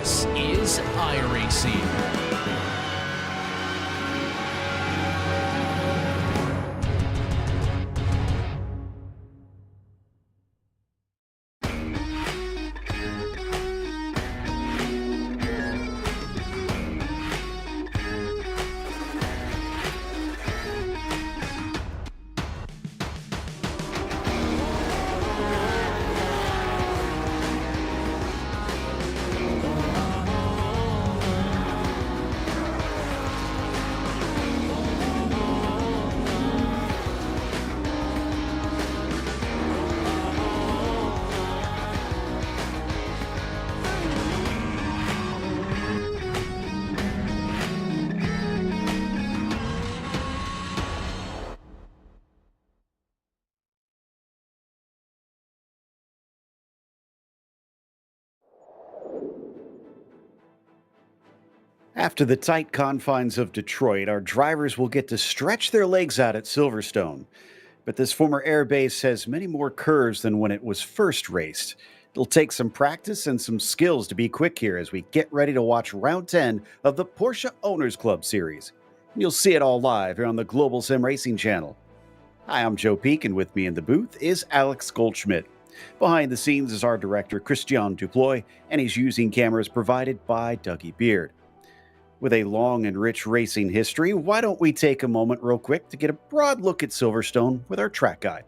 This is iRacing. After the tight confines of Detroit, our drivers will get to stretch their legs out at Silverstone. But this former airbase has many more curves than when it was first raced. It'll take some practice and some skills to be quick here as we get ready to watch round 10 of the Porsche Owners Club Series. And you'll see it all live here on the Global SimRacing Channel. Hi, I'm Joe Peak, and with me in the booth is Alex Goldschmidt. Behind the scenes is our director, Christian Duploy, and he's using cameras provided by Dougie Beard. With a long and rich racing history, why don't we take a moment real quick to get a broad look at Silverstone with our track guide.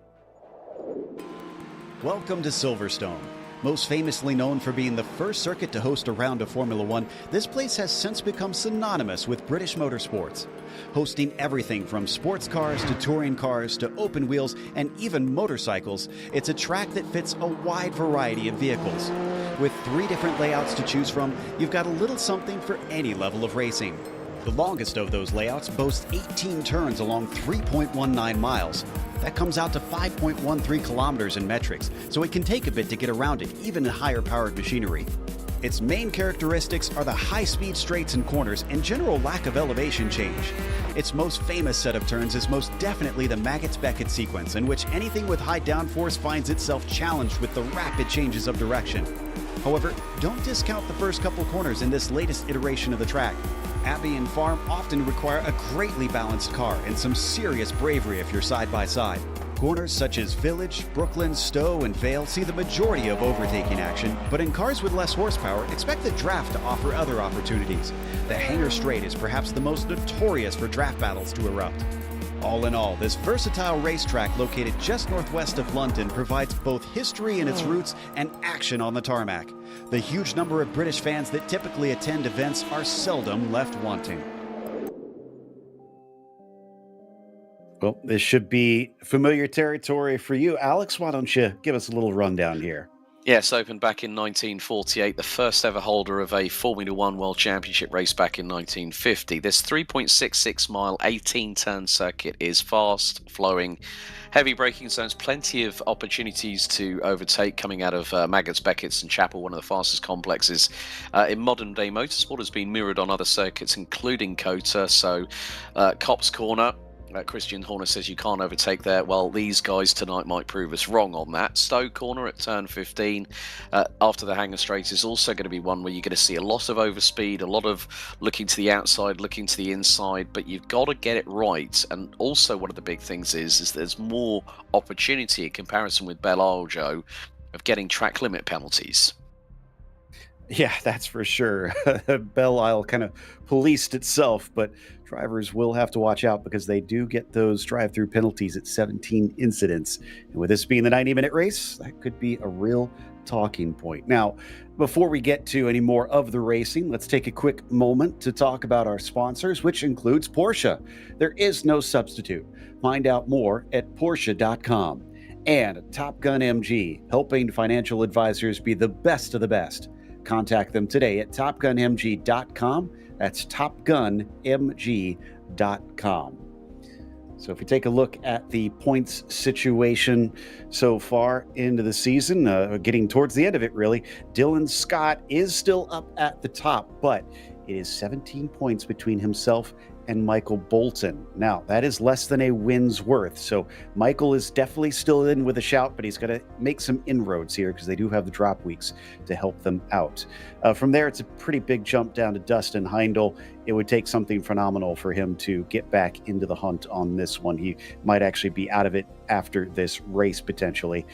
Welcome to Silverstone. Most famously known for being the first circuit to host a round of Formula One, this place has since become synonymous with British motorsports. Hosting everything from sports cars to touring cars to open wheels and even motorcycles, it's a track that fits a wide variety of vehicles. With 3 different layouts to choose from, you've got a little something for any level of racing. The longest of those layouts boasts 18 turns along 3.19 miles. That comes out to 5.13 kilometers in metrics, so it can take a bit to get around it, even in higher-powered machinery. Its main characteristics are the high-speed straights and corners and general lack of elevation change. Its most famous set of turns is most definitely the Maggots-Beckett sequence, in which anything with high downforce finds itself challenged with the rapid changes of direction. However, don't discount the first couple corners in this latest iteration of the track. Abbey and Farm often require a greatly balanced car and some serious bravery if you're side by side. Corners such as Village, Brooklyn, Stowe, and Vale see the majority of overtaking action, but in cars with less horsepower, expect the draft to offer other opportunities. The Hangar Straight is perhaps the most notorious for draft battles to erupt. All in all, this versatile racetrack located just northwest of London provides both history in its roots and action on the tarmac. The huge number of British fans that typically attend events are seldom left wanting. Well, this should be familiar territory for you. Alex, why don't you give us a little rundown here? Yes, opened back in 1948, the first ever holder of a Formula One World Championship race back in 1950. This 3.66 mile, 18 turn circuit is fast, flowing, heavy braking zones, plenty of opportunities to overtake coming out of Maggots, Beckett's and Chapel, one of the fastest complexes in modern day motorsport. Has been mirrored on other circuits, including COTA, so Copse Corner. Christian Horner says you can't overtake there. Well, these guys tonight might prove us wrong on that. Stowe Corner at turn 15 after the Hangar Straight is also going to be one where you're going to see a lot of overspeed, a lot of looking to the outside, looking to the inside, but you've got to get it right. And also one of the big things is there's more opportunity in comparison with Belle Isle, Joe, of getting track limit penalties. Yeah, that's for sure. Belle Isle kind of policed itself, but drivers will have to watch out because they do get those drive-through penalties at 17 incidents. And with this being the 90-minute race, that could be a real talking point. Now, before we get to any more of the racing, let's take a quick moment to talk about our sponsors, which includes Porsche. There is no substitute. Find out more at Porsche.com. And Top Gun MG, helping financial advisors be the best of the best. Contact them today at topgunmg.com. That's topgunmg.com. So if we take a look at the points situation so far into the season, getting towards the end of it really, Dylan Scott is still up at the top, but it is 17 points between himself and Michael Bolton. Now, that is less than a win's worth. So Michael is definitely still in with a shout, but he's got to make some inroads here because they do have the drop weeks to help them out. From there, it's a pretty big jump down to Dustin Heindel. It would take something phenomenal for him to get back into the hunt on this one. He might actually be out of it after this race, potentially.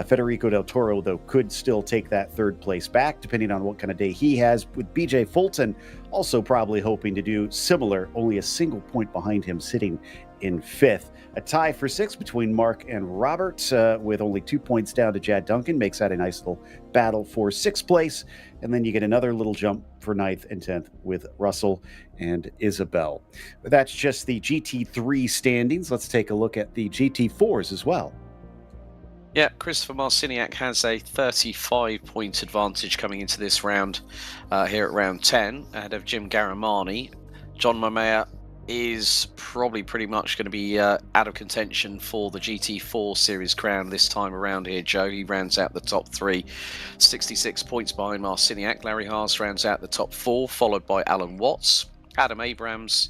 Federico Del Toro, though, could still take that third place back, depending on what kind of day he has, with BJ Fulton also probably hoping to do similar, only a single point behind him, sitting in fifth. A tie for sixth between Mark and Robert, with only 2 points down to Jad Duncan, makes that a nice little battle for sixth place. And then you get another little jump for ninth and 10th with Russell and Isabel. But that's just the GT3 standings. Let's take a look at the GT4s as well. Yeah, Christopher Marciniak has a 35-point advantage coming into this round here at round 10 ahead of Jim Garamani. John Momea is probably pretty much going to be out of contention for the GT4 Series crown this time around here, Joe. He rounds out the top three, 66 points behind Marciniak. Larry Haas rounds out the top four, followed by Alan Watts, Adam Abrams,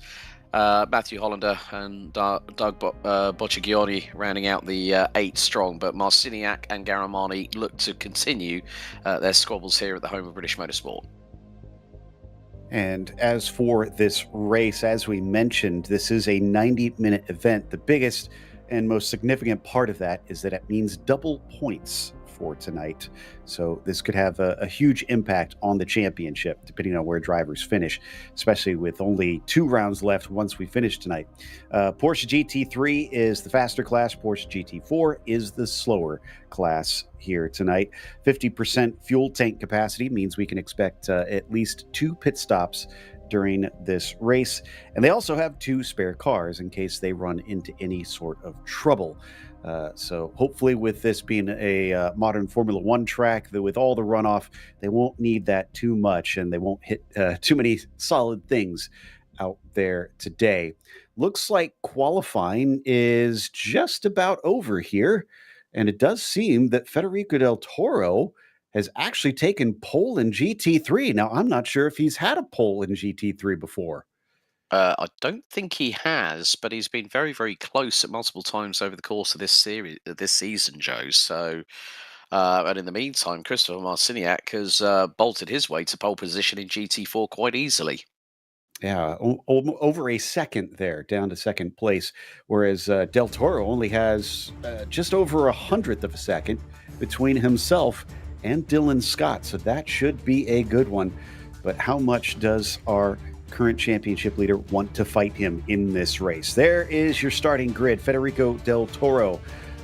Matthew Hollander and Doug Boccigioni rounding out the 8 strong, but Marciniak and Garamani look to continue their squabbles here at the home of British Motorsport. And as for this race, as we mentioned, this is a 90-minute event. The biggest and most significant part of that is that it means double points for tonight. So this could have a huge impact on the championship, depending on where drivers finish, especially with only 2 rounds left once we finish tonight. Porsche GT3 is the faster class. Porsche GT4 is the slower class here tonight. 50% fuel tank capacity means we can expect at least 2 pit stops during this race. And they also have 2 spare cars in case they run into any sort of trouble. So hopefully with this being a modern Formula One track, with all the runoff, they won't need that too much and they won't hit too many solid things out there today. Looks like qualifying is just about over here. And it does seem that Federico Del Toro has actually taken pole in GT3. Now, I'm not sure if he's had a pole in GT3 before. I don't think he has, but he's been very, very close at multiple times over the course of this season, Joe. So, and in the meantime, Christopher Marciniak has bolted his way to pole position in GT4 quite easily. Yeah, over a second there, down to second place, whereas Del Toro only has just over 100th of a second between himself and Dylan Scott. So that should be a good one. But how much does our current championship leader want to fight him in this race? There is your starting grid. Federico Del Toro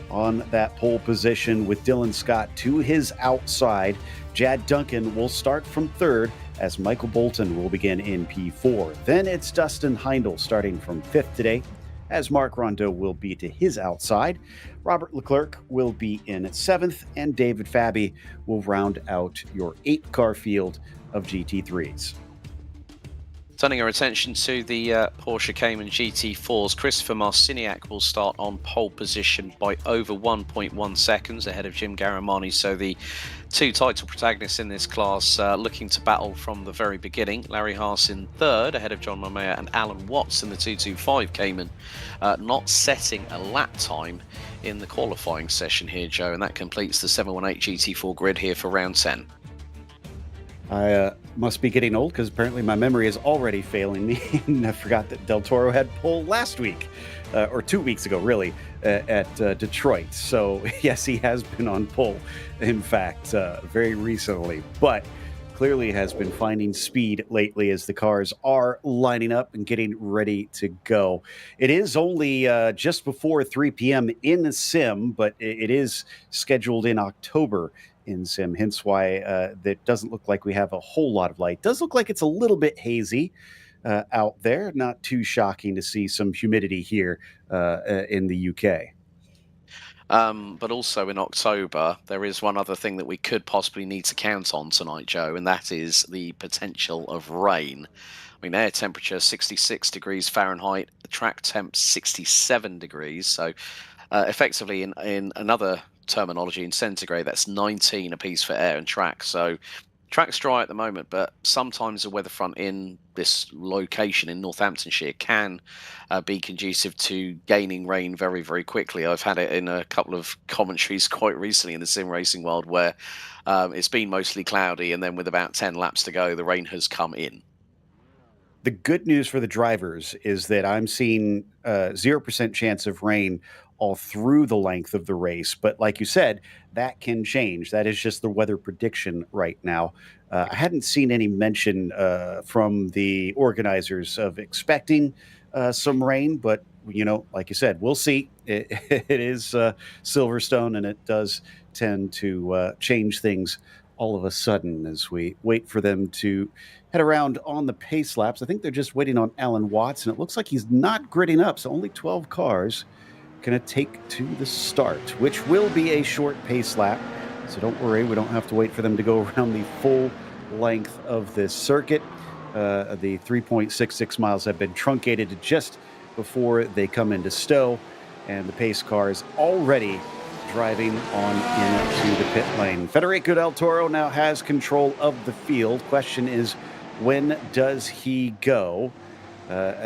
on that pole position with Dylan Scott to his outside. Jad Duncan will start from third as Michael Bolton will begin in P4. Then it's Dustin Heindel starting from fifth today as Mark Rondeau will be to his outside. Robert Leclerc will be in seventh, and David Fabi will round out your 8-car field of GT3s. Turning our attention to the Porsche Cayman GT4s, Christopher Marciniak will start on pole position by over 1.1 seconds ahead of Jim Garamani. So the 2 title protagonists in this class looking to battle from the very beginning. Larry Haas in third ahead of John Momea and Alan Watts in the 225 Cayman, not setting a lap time in the qualifying session here, Joe, and that completes the 718 GT4 grid here for round 10. I must be getting old because apparently my memory is already failing me. And I forgot that Del Toro had pole last week, or 2 weeks ago, really, at Detroit. So, yes, he has been on pole, in fact, very recently. But clearly has been finding speed lately as the cars are lining up and getting ready to go. It is only just before 3 p.m. in the sim, but it is scheduled in October in sim, hence why that doesn't look like we have a whole lot of light. Does look like it's a little bit hazy out there. Not too shocking to see some humidity here in the UK. But also in October, there is one other thing that we could possibly need to count on tonight, Joe, and that is the potential of rain. I mean, air temperature 66 degrees Fahrenheit, the track temp 67 degrees. So effectively in another terminology in centigrade, that's 19 apiece for air and track. So Track's dry at the moment, but sometimes the weather front in this location in Northamptonshire can be conducive to gaining rain very, very quickly. I've had it in a couple of commentaries quite recently in the sim racing world where it's been mostly cloudy, and then with about 10 laps to go, the rain has come in. The good news for the drivers is that I'm seeing 0% chance of rain all through the length of the race. But like you said, that can change. That is just the weather prediction right now. I hadn't seen any mention from the organizers of expecting some rain, but like you said, we'll see. It is Silverstone, and it does tend to change things all of a sudden as we wait for them to head around on the pace laps. I think they're just waiting on Alan Watts, and it looks like he's not gridding up, so only 12 cars going to take to the start, which will be a short pace lap. So don't worry, we don't have to wait for them to go around the full length of this circuit. The 3.66 miles have been truncated to just before they come into Stowe, and the pace cars already driving on into the pit lane. Federico Del Toro now has control of the field. Question is, when does he go?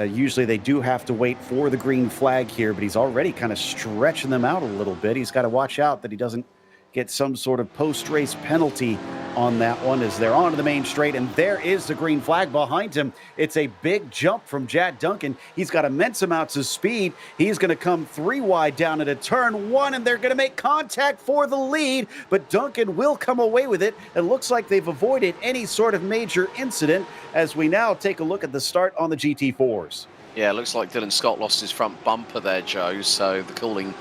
Usually they do have to wait for the green flag here, but he's already kind of stretching them out a little bit. He's got to watch out that he doesn't get some sort of post-race penalty on that one as they're onto the main straight, and there is the green flag behind him. It's a big jump from Jad Duncan. He's got immense amounts of speed. He's going to come 3 wide down into turn 1, and they're going to make contact for the lead, but Duncan will come away with it. It looks like they've avoided any sort of major incident as we now take a look at the start on the GT4s. Yeah, it looks like Dylan Scott lost his front bumper there, Joe, so the cooling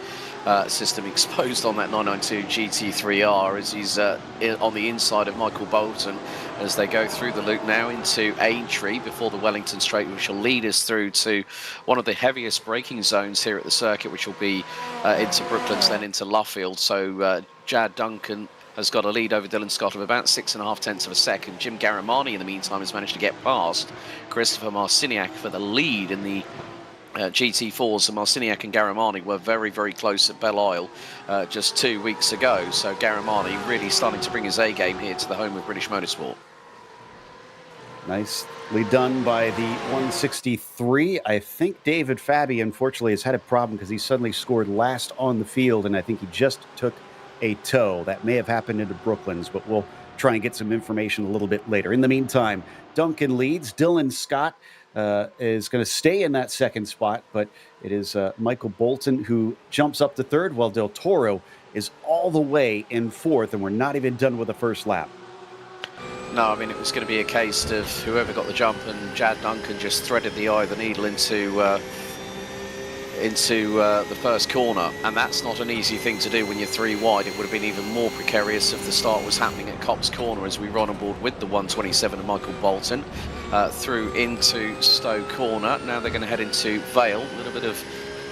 system exposed on that 992 GT3R as he's on the inside of Michael Bolton as they go through the loop now into Aintree before the Wellington Straight, which will lead us through to one of the heaviest braking zones here at the circuit, which will be into Brooklands, then into Luffield. So Jad Duncan has got a lead over Dylan Scott of about 6.5 tenths of a second. Jim Garamani, in the meantime, has managed to get past Christopher Marciniak for the lead in the GT4s. And Marciniak and Garamani were very, very close at Belle Isle just 2 weeks ago. So Garamani really starting to bring his A game here to the home of British Motorsport. Nicely done by the 163. I think David Fabi, unfortunately, has had a problem because he suddenly scored last on the field, and I think he just took a tow. That may have happened into Brooklands, but we'll try and get some information a little bit later. In the meantime, Duncan leads. Dylan Scott is going to stay in that second spot, but it is Michael Bolton who jumps up to third, while Del Toro is all the way in fourth, and we're not even done with the first lap. No, I mean, it was going to be a case of whoever got the jump, and Jad Duncan just threaded the eye of the needle into the first corner, and that's not an easy thing to do when you're 3 wide. It would have been even more precarious if the start was happening at Cops Corner as we run on board with the 127 of Michael Bolton through into Stowe Corner. Now they're going to head into Vale, a little bit of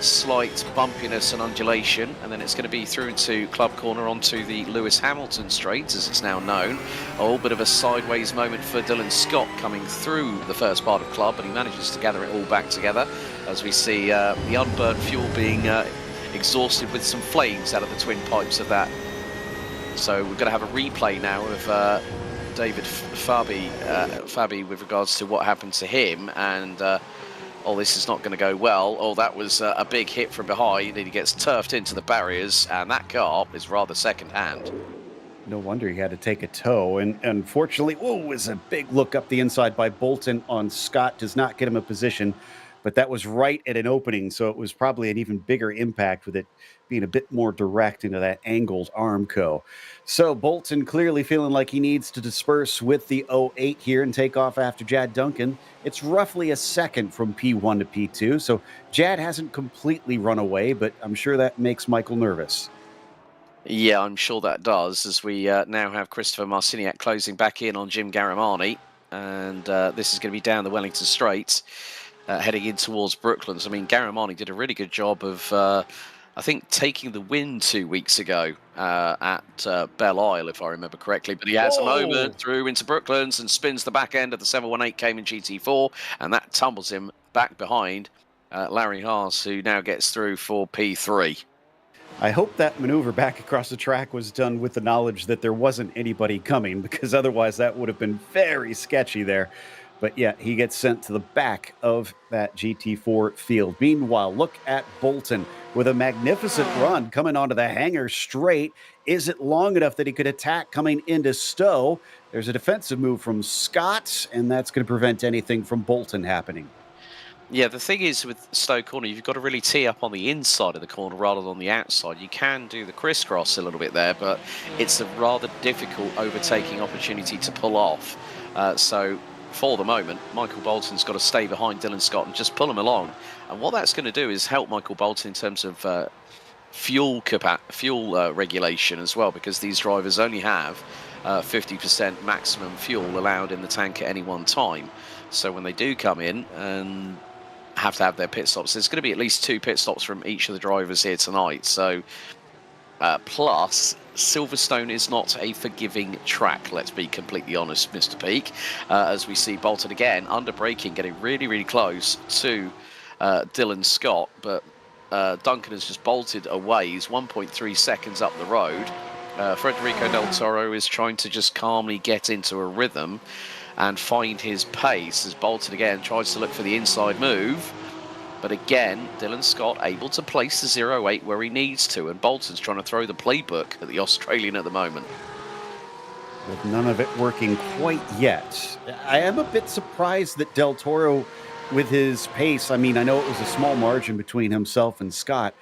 slight bumpiness and undulation, and then it's going to be through into Club Corner onto the Lewis Hamilton Straight, as it's now known. A little bit of a sideways moment for Dylan Scott coming through the first part of Club, but he manages to gather it all back together as we see the unburned fuel being exhausted with some flames out of the twin pipes of that. So we're going to have a replay now of David Fabi with regards to what happened to him, and oh, this is not going to go well. Oh, that was a big hit from behind, and he gets turfed into the barriers, and that car is rather second-hand. No wonder he had to take a tow, and unfortunately, whoa, is a big look up the inside by Bolton on Scott. Does not get him a position, but that was right at an opening, so it was probably an even bigger impact with it being a bit more direct into that angled Armco. So Bolton clearly feeling like he needs to disperse with the 08 here and take off after Jad Duncan. It's roughly a second from P1 to P2, so Jad hasn't completely run away, but I'm sure that makes Michael nervous. Yeah, I'm sure that does, as we now have Christopher Marciniak closing back in on Jim Garamani, and this is going to be down the Wellington Straight, heading in towards Brooklands. I mean, Garamani did a really good job of I think taking the win 2 weeks ago at Belle Isle, if I remember correctly. But he has a moment through into Brooklands and spins the back end of the 718 Cayman GT4, and that tumbles him back behind Larry Haas, who now gets through for P3. I hope that maneuver back across the track was done with the knowledge that there wasn't anybody coming, because otherwise that would have been very sketchy there. But yeah, he gets sent to the back of that GT4 field. Meanwhile, look at Bolton with a magnificent run coming onto the hangar straight. Is it long enough that he could attack coming into Stowe? There's a defensive move from Scott, and that's going to prevent anything from Bolton happening. Yeah, the thing is with Stowe Corner, you've got to really tee up on the inside of the corner rather than the outside. You can do the crisscross a little bit there, but it's a rather difficult overtaking opportunity to pull off. So for the moment, Michael Bolton's got to stay behind Dylan Scott and just pull him along. And what that's going to do is help Michael Bolton in terms of fuel regulation as well, because these drivers only have 50% maximum fuel allowed in the tank at any one time. So when they do come in and have to have their pit stops, there's going to be at least 2 pit stops from each of the drivers here tonight. So plus Silverstone is not a forgiving track, let's be completely honest, Mr. Peak, as we see Bolton again under braking, getting really close to Dylan Scott, but Duncan has just bolted away. He's 1.3 seconds up the road. Federico Del Toro is trying to just calmly get into a rhythm and find his pace as Bolton again tries to look for the inside move. But again, Dylan Scott able to place the 0.8 where he needs to, and Bolton's trying to throw the playbook at the Australian at the moment. With none of it working quite yet. I am a bit surprised that Del Toro, with his pace, I mean, I know it was a small margin between himself and Scott.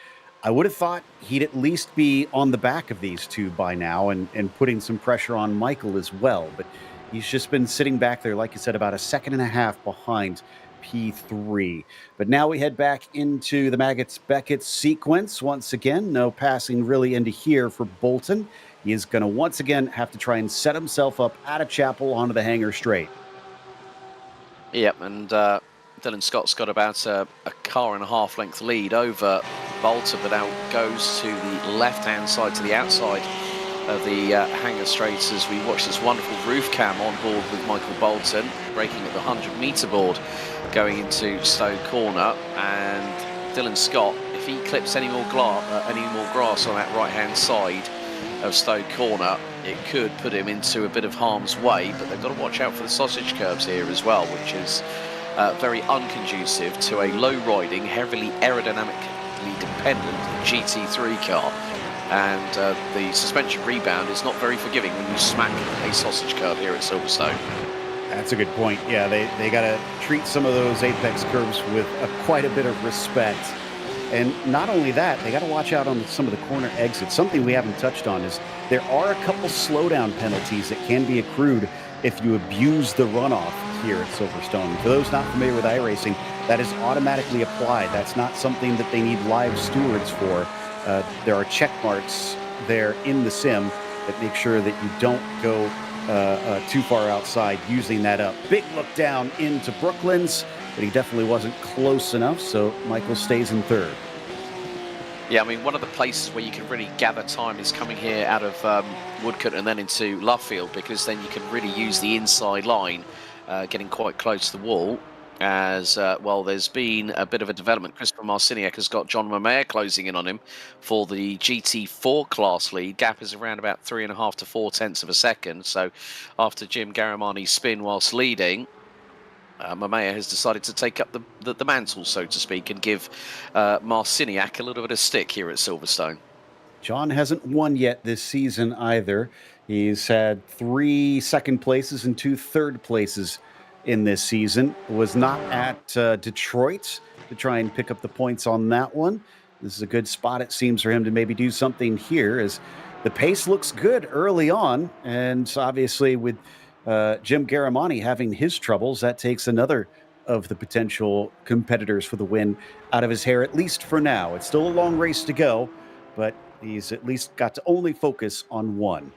I would have thought he'd at least be on the back of these two by now and putting some pressure on Michael as well. But he's just been sitting back there, like you said, about a second and a half behind P3. But now we head back into the Maggots-Beckett sequence once again. No passing really into here for Bolton. He is going to once again have to try and set himself up out of Chapel onto the hangar straight. Yep, and Dylan Scott's got about a car and a half length lead over Bolton, but now goes to the left-hand side, to the outside of the hangar straight, as we watch this wonderful roof cam on board with Michael Bolton, braking at the 100-meter board, going into Stowe Corner. And Dylan Scott, if he clips any more grass on that right-hand side of Stowe Corner, it could put him into a bit of harm's way. But they've got to watch out for the sausage curbs here as well, which is very unconducive to a low-riding, heavily aerodynamically dependent GT3 car. And the suspension rebound is not very forgiving when you smack a sausage curb here at Silverstone. That's a good point. Yeah, they got to treat some of those apex curves with quite a bit of respect. And not only that, they got to watch out on some of the corner exits. Something we haven't touched on is there are a couple slowdown penalties that can be accrued if you abuse the runoff here at Silverstone. For those not familiar with iRacing, that is automatically applied. That's not something that they need live stewards for. There are check marks there in the sim that make sure that you don't go too far outside using that up. Big look down into Brooklands, but he definitely wasn't close enough, so Michael stays in third. Yeah, I mean, one of the places where you can really gather time is coming here out of Woodcote and then into Lovefield, because then you can really use the inside line, getting quite close to the wall. As well, there's been a bit of a development. Christopher Marciniak has got John Mamea closing in on him for the GT4 class lead. Gap is around about 3.5 to 4 tenths of a second. So after Jim Garamani's spin whilst leading, Mamea has decided to take up the mantle, so to speak, and give Marciniak a little bit of stick here at Silverstone. John hasn't won yet this season either. He's had 3 second places and 2 third places in this season. Was not at Detroit to try and pick up the points on that one. This is a good spot, it seems, for him to maybe do something here, as the pace looks good early on. And obviously with Jim Garamani having his troubles, that takes another of the potential competitors for the win out of his hair, at least for now. It's still a long race to go, but he's at least got to only focus on one.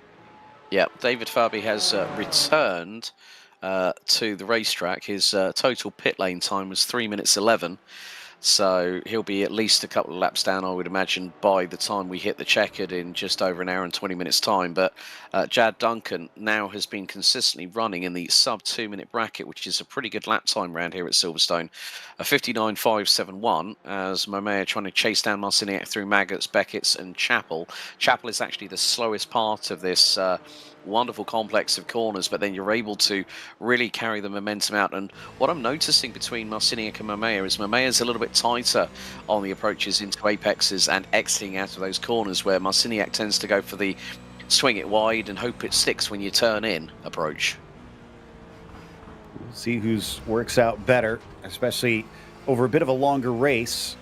Yeah, David Fabi has returned to the racetrack. His total pit lane time was 3 minutes 11. So he'll be at least a couple of laps down, I would imagine, by the time we hit the checkered in just over an hour and 20 minutes time. But Jad Duncan now has been consistently running in the sub 2-minute bracket, which is a pretty good lap time round here at Silverstone. A 59.571 as Momea trying to chase down Marciniak through Maggots, Beckett's and Chapel. Chapel is actually the slowest part of this wonderful complex of corners, but then you're able to really carry the momentum out. And what I'm noticing between Marciniak and Momea is Momea's a little bit tighter on the approaches into apexes and exiting out of those corners, where Marciniak tends to go for the swing it wide and hope it sticks when you turn in approach. We'll see whose works out better, especially over a bit of a longer race.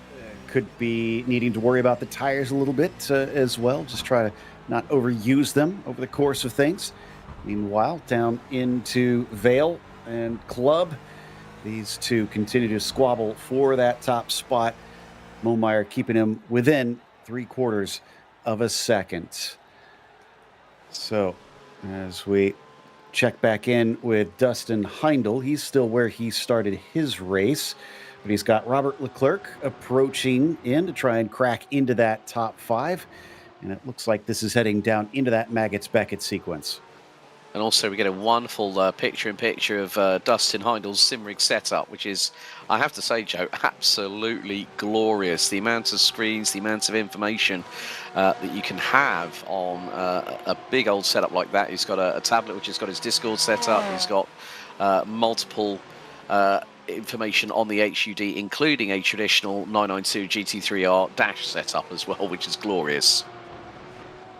Could be needing to worry about the tires a little bit as well. Just try to not overuse them over the course of things. Meanwhile, down into Vale and Club, these two continue to squabble for that top spot. Momeyer keeping him within 3/4 of a second. So as we check back in with Dustin Heindel, he's still where he started his race, but he's got Robert Leclerc approaching in to try and crack into that top 5. And it looks like this is heading down into that Maggots-Beckett sequence. And also we get a wonderful picture-in-picture of Dustin Heindel's SimRig setup, which is, I have to say, Joe, absolutely glorious. The amount of screens, the amount of information that you can have on a big old setup like that. He's got a tablet which has got his Discord set up. He's got multiple information on the HUD, including a traditional 992 GT3R dash setup as well, which is glorious.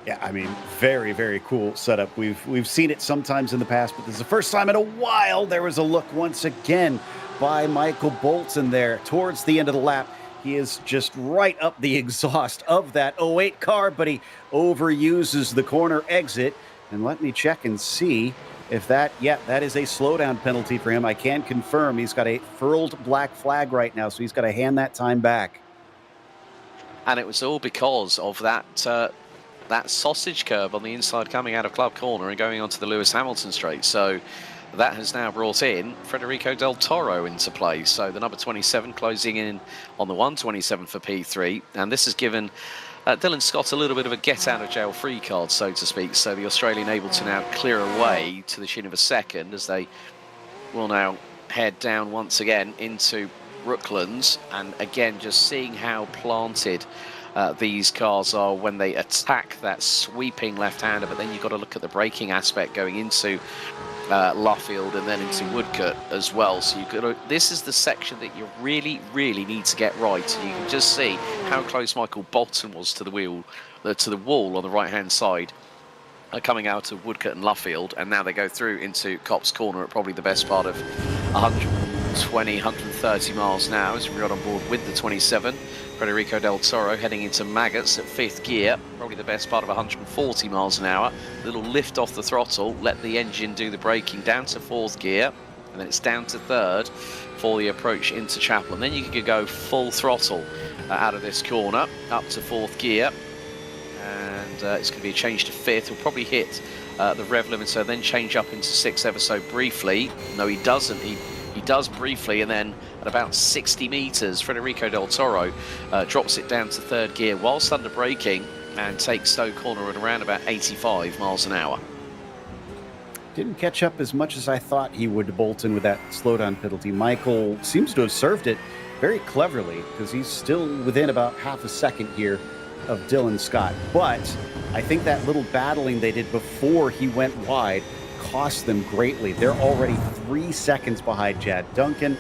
Yeah, I mean, very, very cool setup. We've seen it sometimes in the past, but this is the first time in a while there was a look once again by Michael Bolton there towards the end of the lap. He is just right up the exhaust of that 08 car, but he overuses the corner exit. And let me check and see if that is a slowdown penalty for him. I can confirm he's got a furled black flag right now, so he's got to hand that time back. And it was all because of that sausage curve on the inside coming out of Club Corner and going onto the Lewis Hamilton straight. So that has now brought in Federico Del Toro into play. So the number 27 closing in on the 127 for P3. And this has given Dylan Scott a little bit of a get out of jail free card, so to speak. So the Australian able to now clear away to the tune of a second as they will now head down once again into Brooklands. And again, just seeing how planted these cars are when they attack that sweeping left-hander, but then you've got to look at the braking aspect going into Luffield and then into Woodcote as well. So you've got to, this is the section that you really, really need to get right. And you can just see how close Michael Bolton was to the wall on the right-hand side, coming out of Woodcote and Luffield, and now they go through into Copse Corner at probably the best part of 120, 130 miles an hour as we got on board with the 27. Federico Del Toro heading into Maggots at 5th gear, probably the best part of 140 miles an hour. Little lift off the throttle, let the engine do the braking down to 4th gear, and then it's down to 3rd for the approach into Chapel. And then you could go full throttle out of this corner up to 4th gear, and it's going to be a change to 5th. He'll probably hit the rev limiter, then change up into 6th ever so briefly. No, he doesn't. He does briefly, and then at about 60 meters, Federico Del Toro drops it down to 3rd gear whilst under braking and takes Stowe Corner at around about 85 miles an hour. Didn't catch up as much as I thought he would to Bolton with that slowdown penalty. Michael seems to have served it very cleverly because he's still within about half a second here of Dylan Scott. But I think that little battling they did before he went wide cost them greatly. They're already 3 seconds behind Jad Duncan.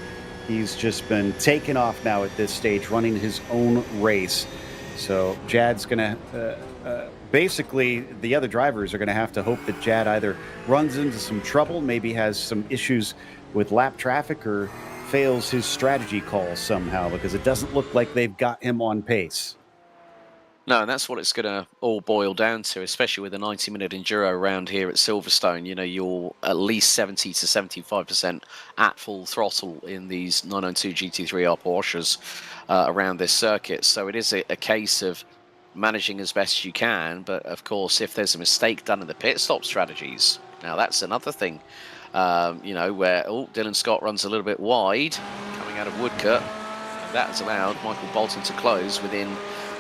He's just been taken off now at this stage, running his own race. So Jad's going to, basically, the other drivers are going to have to hope that Jad either runs into some trouble, maybe has some issues with lap traffic, or fails his strategy call somehow, because it doesn't look like they've got him on pace. No, and that's what it's going to all boil down to, especially with a 90-minute enduro around here at Silverstone. You know, you're at least 70 to 75% at full throttle in these 992 GT3R Porsches around this circuit. So it is a case of managing as best you can. But, of course, if there's a mistake done in the pit stop strategies, now that's another thing, you know, where, Dylan Scott runs a little bit wide coming out of Woodcote. That has allowed Michael Bolton to close within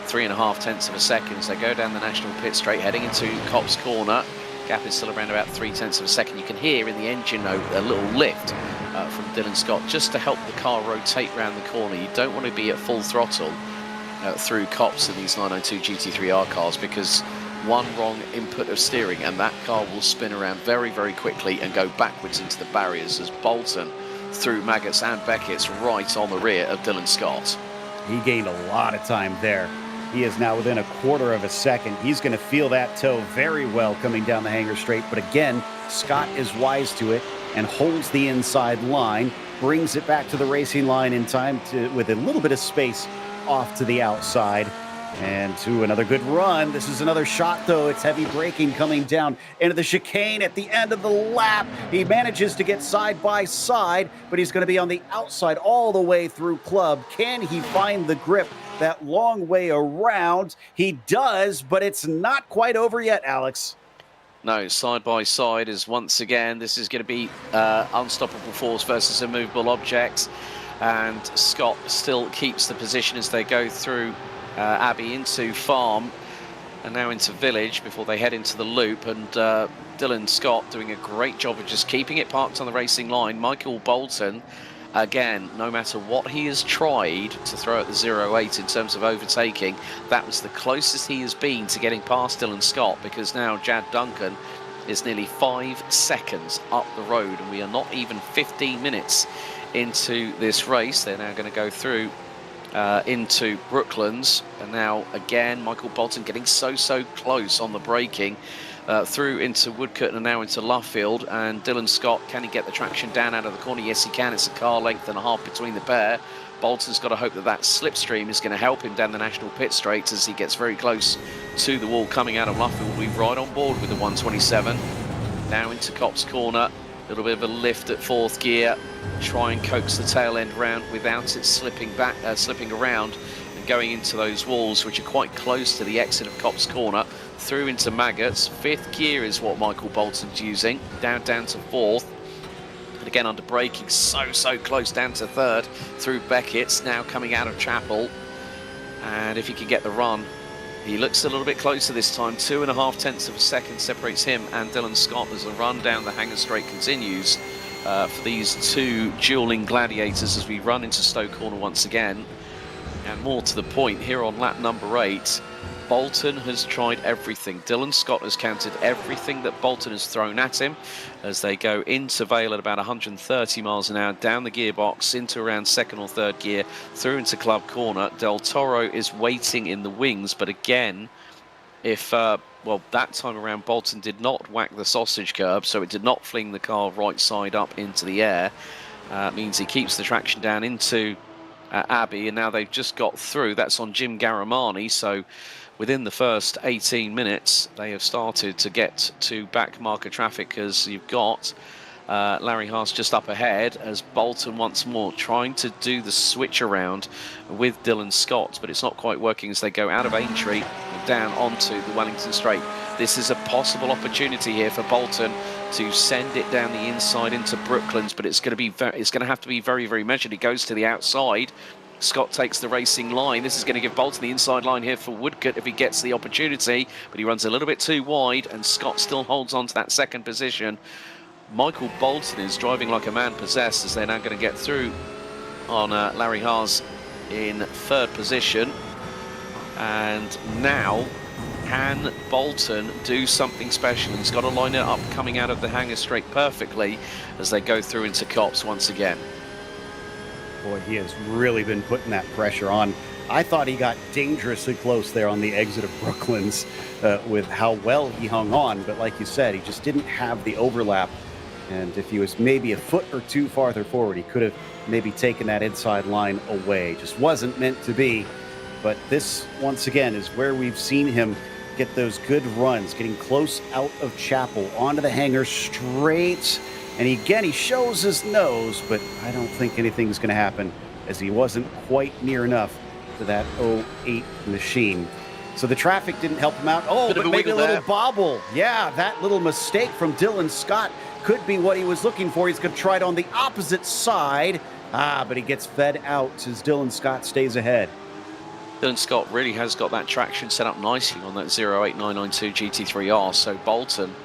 3.5 tenths of a second. So they go down the national pit straight, heading into Copse Corner. Gap is still around about 3 tenths of a second. You can hear in the engine note a little lift from Dylan Scott just to help the car rotate around the corner. You don't want to be at full throttle through Copse in these 992 GT3R cars, because one wrong input of steering and that car will spin around very, very quickly and go backwards into the barriers, as Bolton through Maggots and Beckett's right on the rear of Dylan Scott. He gained a lot of time there. He is now within 1/4 of a second. He's going to feel that toe very well coming down the hanger straight. But again, Scott is wise to it and holds the inside line, brings it back to the racing line in time with a little bit of space off to the outside. And to another good run. This is another shot, though. It's heavy braking coming down into the chicane at the end of the lap. He manages to get side by side, but he's going to be on the outside all the way through Club. Can he find the grip that long way around? He does, but it's not quite over yet, Alex. No, side by side is once again, this is going to be unstoppable force versus immovable objects. And Scott still keeps the position as they go through Abbey into Farm and now into Village before they head into the loop. And Dylan Scott doing a great job of just keeping it parked on the racing line. Michael Bolton, again, no matter what he has tried to throw at the 0.8 in terms of overtaking, that was the closest he has been to getting past Dylan Scott, because now Jad Duncan is nearly 5 seconds up the road, and we are not even 15 minutes into this race. They're now going to go through into Brooklands, and now again Michael Bolton getting so close on the braking through into Woodcote and now into Luffield. And Dylan Scott, can he get the traction down out of the corner? Yes, he can. It's a car length and a half between the pair. Bolton's got to hope that that slipstream is going to help him down the national pit straight as he gets very close to the wall coming out of Luffield. We're right on board with the 127. Now into Copse Corner. A little bit of a lift at 4th gear. Try and coax the tail end round without it slipping back, slipping around and going into those walls, which are quite close to the exit of Copse Corner. Through into Maggots. 5th gear is what Michael Bolton's using. Down to 4th. And again under braking, so close down to 3rd through Beckett's. Now coming out of Chapel. And if he can get the run, he looks a little bit closer this time. 2.5 tenths of a second separates him and Dylan Scott as the run down the hanger straight continues for these two dueling gladiators as we run into Stowe Corner once again. And more to the point, here on lap number 8, Bolton has tried everything. Dylan Scott has countered everything that Bolton has thrown at him as they go into Vale at about 130 miles an hour, down the gearbox into around 2nd or 3rd gear, through into Club Corner. Del Toro is waiting in the wings, but again, if, well, that time around Bolton did not whack the sausage curb, so it did not fling the car right side up into the air. Means he keeps the traction down into Abbey, and now they've just got through. That's on Jim Garamani, so within the first 18 minutes, they have started to get to back marker traffic, as you've got Larry Haas just up ahead as Bolton once more trying to do the switch around with Dylan Scott, but it's not quite working as they go out of Aintree and down onto the Wellington Straight. This is a possible opportunity here for Bolton to send it down the inside into Brooklands, but it's going to have to be very measured. He goes to the outside. Scott takes the racing line. This is going to give Bolton the inside line here for Woodcote if he gets the opportunity, but he runs a little bit too wide, and Scott still holds on to that 2nd position. Michael Bolton is driving like a man possessed as they're now going to get through on Larry Haas in 3rd position. And now, can Bolton do something special? He's got to line it up coming out of the hanger straight perfectly as they go through into Copse once again. Boy, he has really been putting that pressure on. I thought he got dangerously close there on the exit of Brooklands with how well he hung on. But like you said, he just didn't have the overlap. And if he was maybe a foot or two farther forward, he could have maybe taken that inside line away. Just wasn't meant to be. But this, once again, is where we've seen him get those good runs, getting close out of Chapel, onto the hanger straight. And again, he shows his nose, but I don't think anything's going to happen as he wasn't quite near enough to that 08 machine. So the traffic didn't help him out. Oh, but maybe a little bobble. Yeah, that little mistake from Dylan Scott could be what he was looking for. He's going to try it on the opposite side. But he gets fed out as Dylan Scott stays ahead. Dylan Scott really has got that traction set up nicely on that 08992 GT3R. So Bolton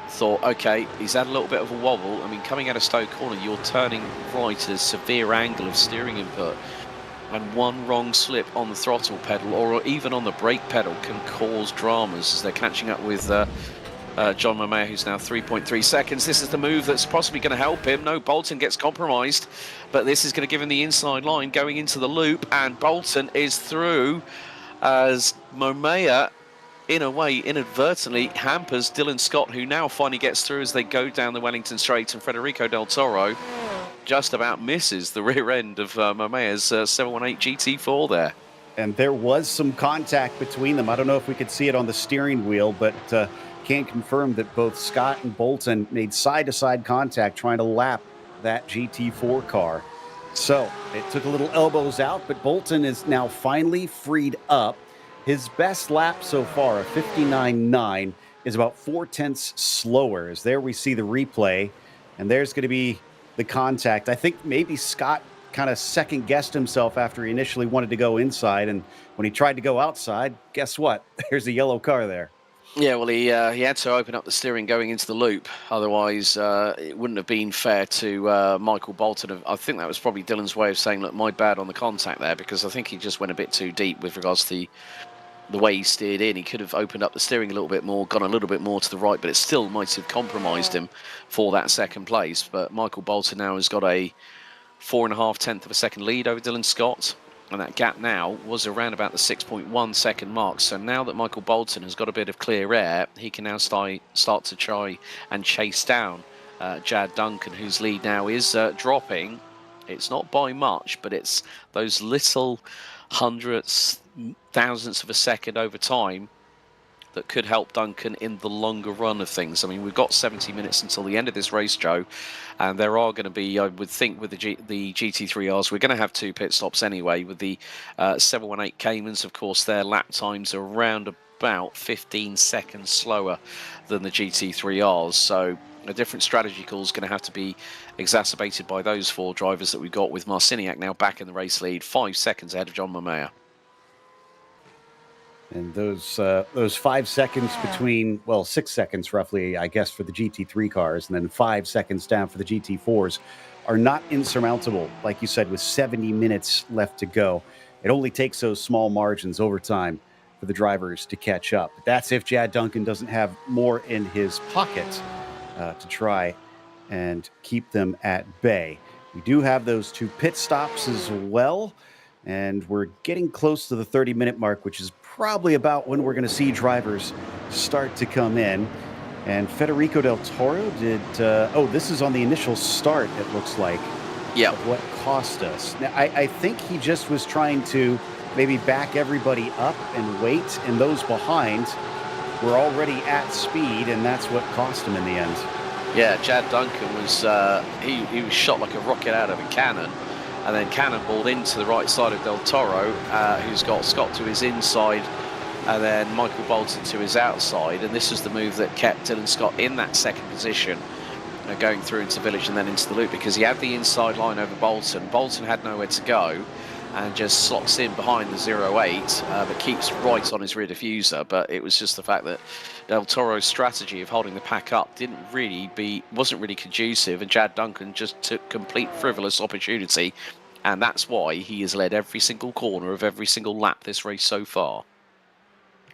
thought, okay, he's had a little bit of a wobble. I mean, coming out of Stowe Corner, you're turning right at a severe angle of steering input. And one wrong slip on the throttle pedal or even on the brake pedal can cause dramas as they're catching up with John Momea, who's now 3.3 seconds. This is the move that's possibly going to help him. No, Bolton gets compromised, but this is going to give him the inside line going into the loop, and Bolton is through as Momea, in a way, inadvertently hampers Dylan Scott, who now finally gets through as they go down the Wellington Straight, and Federico Del Toro just about misses the rear end of Momea's 718 GT4 there. And there was some contact between them. I don't know if we could see it on the steering wheel, but can confirm that both Scott and Bolton made side-to-side contact trying to lap that GT4 car. So it took a little elbows out, but Bolton is now finally freed up. His best lap so far, a 59.9, is about 0.4 slower. As there we see the replay, and there's going to be the contact. I think maybe Scott kind of second-guessed himself after he initially wanted to go inside, and when he tried to go outside, guess what? There's a yellow car there. Yeah, well, he had to open up the steering going into the loop. Otherwise, it wouldn't have been fair to Michael Bolton. I think that was probably Dylan's way of saying, look, my bad on the contact there, because I think he just went a bit too deep with regards to the way he steered in. He could have opened up the steering a little bit more, gone a little bit more to the right, but it still might have compromised him for that second place. But Michael Bolton now has got a 4.5 of a second lead over Dylan Scott. And that gap now was around about the 6.1 second mark. So now that Michael Bolton has got a bit of clear air, he can now start to try and chase down Jad Duncan, whose lead now is dropping. It's not by much, but it's those little hundredths, thousandths of a second over time that could help Duncan in the longer run of things. I mean, we've got 70 minutes until the end of this race, Joe, and there are going to be, I would think, with the GT3Rs, we're going to have 2 pit stops anyway. With the 718 Caymans, of course, their lap times are around about 15 seconds slower than the GT3Rs, so a different strategy call is going to have to be exacerbated by those 4 drivers that we've got, with Marciniak now back in the race lead, 5 seconds ahead of John Momea. And those 5 seconds between, well, 6 seconds roughly, I guess, for the GT3 cars, and then 5 seconds down for the GT4s are not insurmountable. Like you said, with 70 minutes left to go, it only takes those small margins over time for the drivers to catch up. But that's if Jad Duncan doesn't have more in his pocket to try and keep them at bay. We do have those 2 pit stops as well, and we're getting close to the 30-minute mark, which is probably about when we're going to see drivers start to come in. And Federico Del Toro did, this is on the initial start, it looks like, yeah, of what cost us. Now, I think he just was trying to maybe back everybody up and wait, and those behind were already at speed, and that's what cost him in the end. Yeah, Jad Duncan was, he was shot like a rocket out of a cannon, and then cannonballed into the right side of Del Toro, who's got Scott to his inside, and then Michael Bolton to his outside. And this was the move that kept Dylan Scott in that second position, going through into Village and then into the loop, because he had the inside line over Bolton. Bolton had nowhere to go and just slots in behind the 08, but keeps right on his rear diffuser. But it was just the fact that Del Toro's strategy of holding the pack up wasn't really conducive, and Jad Duncan just took complete frivolous opportunity, and that's why he has led every single corner of every single lap this race so far.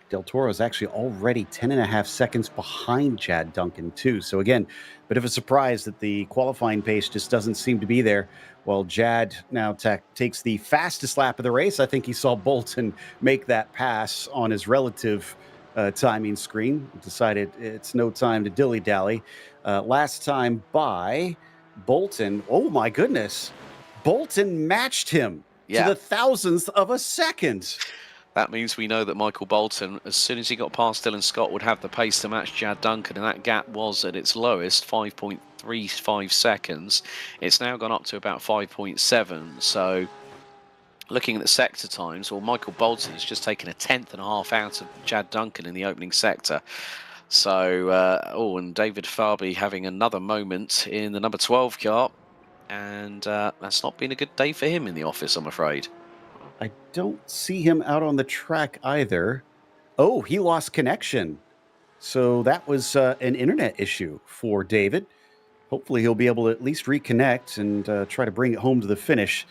Del Toro is actually already 10.5 seconds behind Jad Duncan too. So again, bit of a surprise that the qualifying pace just doesn't seem to be there. Well, Jad now takes the fastest lap of the race. I think he saw Bolton make that pass on his relative timing screen. Decided it's no time to dilly-dally. Last time by, Bolton, oh my goodness, Bolton matched him to the thousandth of a second. That means we know that Michael Bolton, as soon as he got past Dylan Scott, would have the pace to match Jad Duncan, and that gap was at its lowest, 5.35 seconds. It's now gone up to about 5.7, so looking at the sector times, well, Michael Bolton has just taken a 10.5 out of Jad Duncan in the opening sector. So, and David Farby having another moment in the number 12 car. And that's not been a good day for him in the office, I'm afraid. I don't see him out on the track either. Oh, he lost connection. So that was an internet issue for David. Hopefully, he'll be able to at least reconnect and try to bring it home to the finish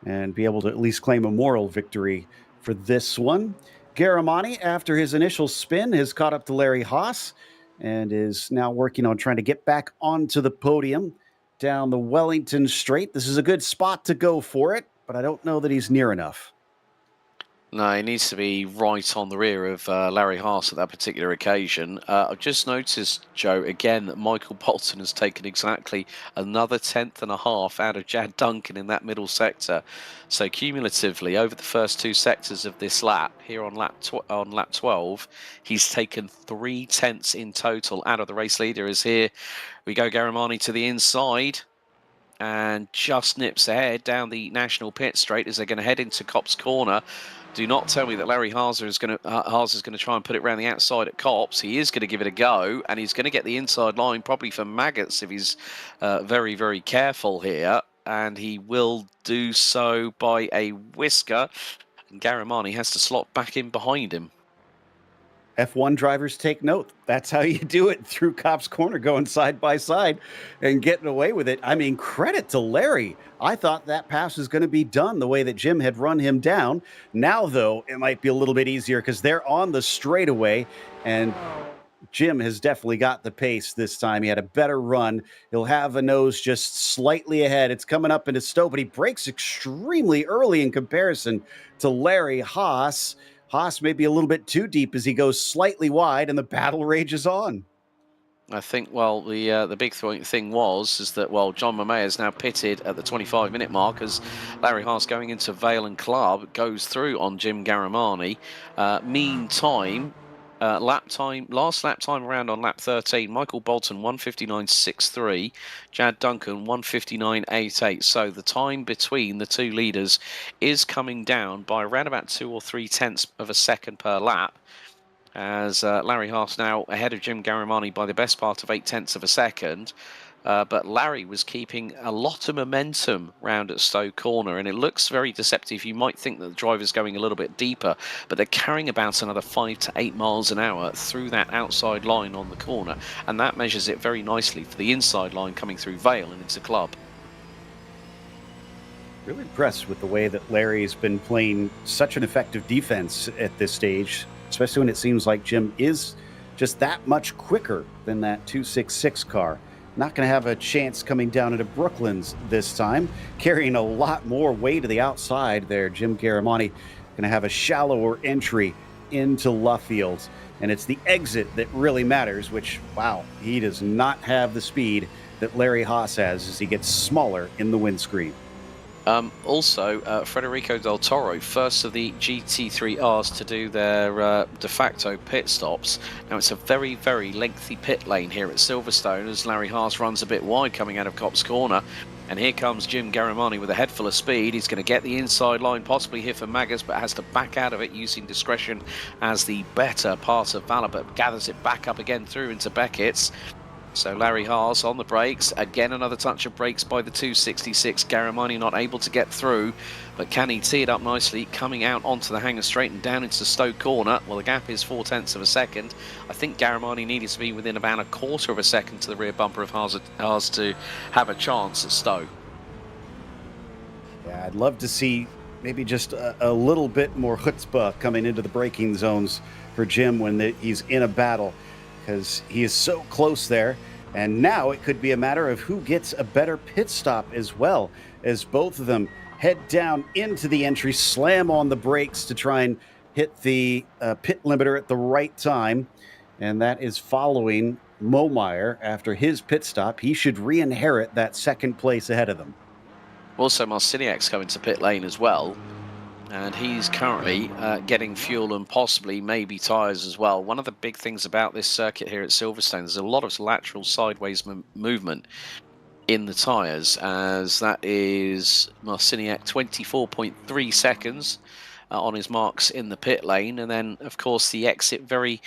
and be able to at least claim a moral victory for this one. Garamani, after his initial spin, has caught up to Larry Haas and is now working on trying to get back onto the podium down the Wellington Straight. This is a good spot to go for it, but I don't know that he's near enough. No, he needs to be right on the rear of Larry Haas at that particular occasion. I've just noticed, Joe, again, that Michael Bolton has taken exactly another 1/10.5 out of Jad Duncan in that middle sector. So cumulatively, over the first two sectors of this lap, here on lap 12, he's taken 3/10 in total out of the race leader. As here we go, Garamani to the inside, and just nips ahead down the National Pit Straight as they're going to head into Copse Corner. Do not tell me that Larry Haas is going to try and put it around the outside at Copse. He is going to give it a go, and he's going to get the inside line probably for maggots if he's very, very careful here. And he will do so by a whisker. And Garamani has to slot back in behind him. F1 drivers take note. That's how you do it through Copse Corner, going side by side and getting away with it. I mean, credit to Larry. I thought that pass was going to be done the way that Jim had run him down. Now, though, it might be a little bit easier because they're on the straightaway, and Jim has definitely got the pace this time. He had a better run. He'll have a nose just slightly ahead. It's coming up into Stowe, but he breaks extremely early in comparison to Larry Haas. Haas may be a little bit too deep as he goes slightly wide, and the battle rages on. I think, well, the big thing is that, John Mamea is now pitted at the 25-minute mark as Larry Haas going into Vale and Club goes through on Jim Garamani. Meantime, last lap time around on lap 13, Michael Bolton 1:59.63, Jad Duncan 1:59.88. So the time between the two leaders is coming down by around about 2 or 3/10 of a second per lap, as Larry Haas now ahead of Jim Garamani by the best part of 0.8 of a second. But Larry was keeping a lot of momentum round at Stowe Corner, and it looks very deceptive. You might think that the driver's going a little bit deeper, but they're carrying about another 5 to 8 miles an hour through that outside line on the corner, and that measures it very nicely for the inside line coming through Vale and into Club. Really impressed with the way that Larry's been playing such an effective defense at this stage, especially when it seems like Jim is just that much quicker than that 266 car. Not going to have a chance coming down into Brooklands this time. Carrying a lot more weight to the outside there. Jim Garamani going to have a shallower entry into Luffield. And it's the exit that really matters, which, wow, he does not have the speed that Larry Haas has as he gets smaller in the windscreen. Federico Del Toro, first of the GT3Rs to do their de facto pit stops. Now, it's a very, very lengthy pit lane here at Silverstone as Larry Haas runs a bit wide coming out of Copse Corner. And here comes Jim Garamani with a head full of speed. He's going to get the inside line, possibly here for Maggers, but has to back out of it using discretion as the better part of Valor, but gathers it back up again through into Beckett's. So Larry Haas on the brakes. Again, another touch of brakes by the 266. Garamani not able to get through, but can he tee it up nicely, coming out onto the hangar straight and down into Stowe Corner? Well, the gap is 0.4 of a second. I think Garamani needed to be within about 1/4 of a second to the rear bumper of Haas to have a chance at Stowe. Yeah, I'd love to see maybe just a little bit more chutzpah coming into the braking zones for Jim when he's in a battle, because he is so close there. And now it could be a matter of who gets a better pit stop as well, as both of them head down into the entry, slam on the brakes to try and hit the pit limiter at the right time. And that is following Momeyer after his pit stop. He should re-inherit that second place ahead of them. Also, Marciniak's coming to pit lane as well. And he's currently getting fuel and possibly maybe tyres as well. One of the big things about this circuit here at Silverstone, there's a lot of lateral sideways movement in the tyres, as that is Marciniak 24.3 seconds on his marks in the pit lane. And then, of course, the exit very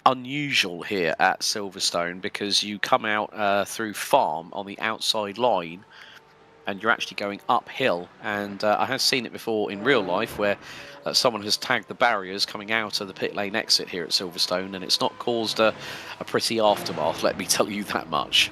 unusual here at Silverstone because you come out through farm on the outside line and you're actually going uphill. And I have seen it before in real life where someone has tagged the barriers coming out of the pit lane exit here at Silverstone, and it's not caused a pretty aftermath, let me tell you that much.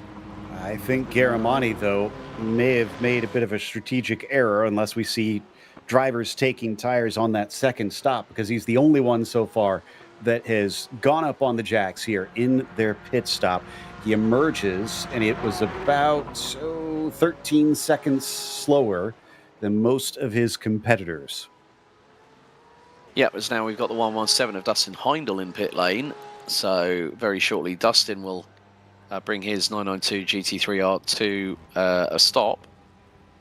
I think Garamani, though, may have made a bit of a strategic error unless we see drivers taking tires on that second stop, because he's the only one so far that has gone up on the jacks here in their pit stop. He emerges, and it was about 13 seconds slower than most of his competitors. Yeah, as now we've got the 117 of Dustin Heindel in pit lane. So very shortly, Dustin will bring his 992 GT3R to a stop.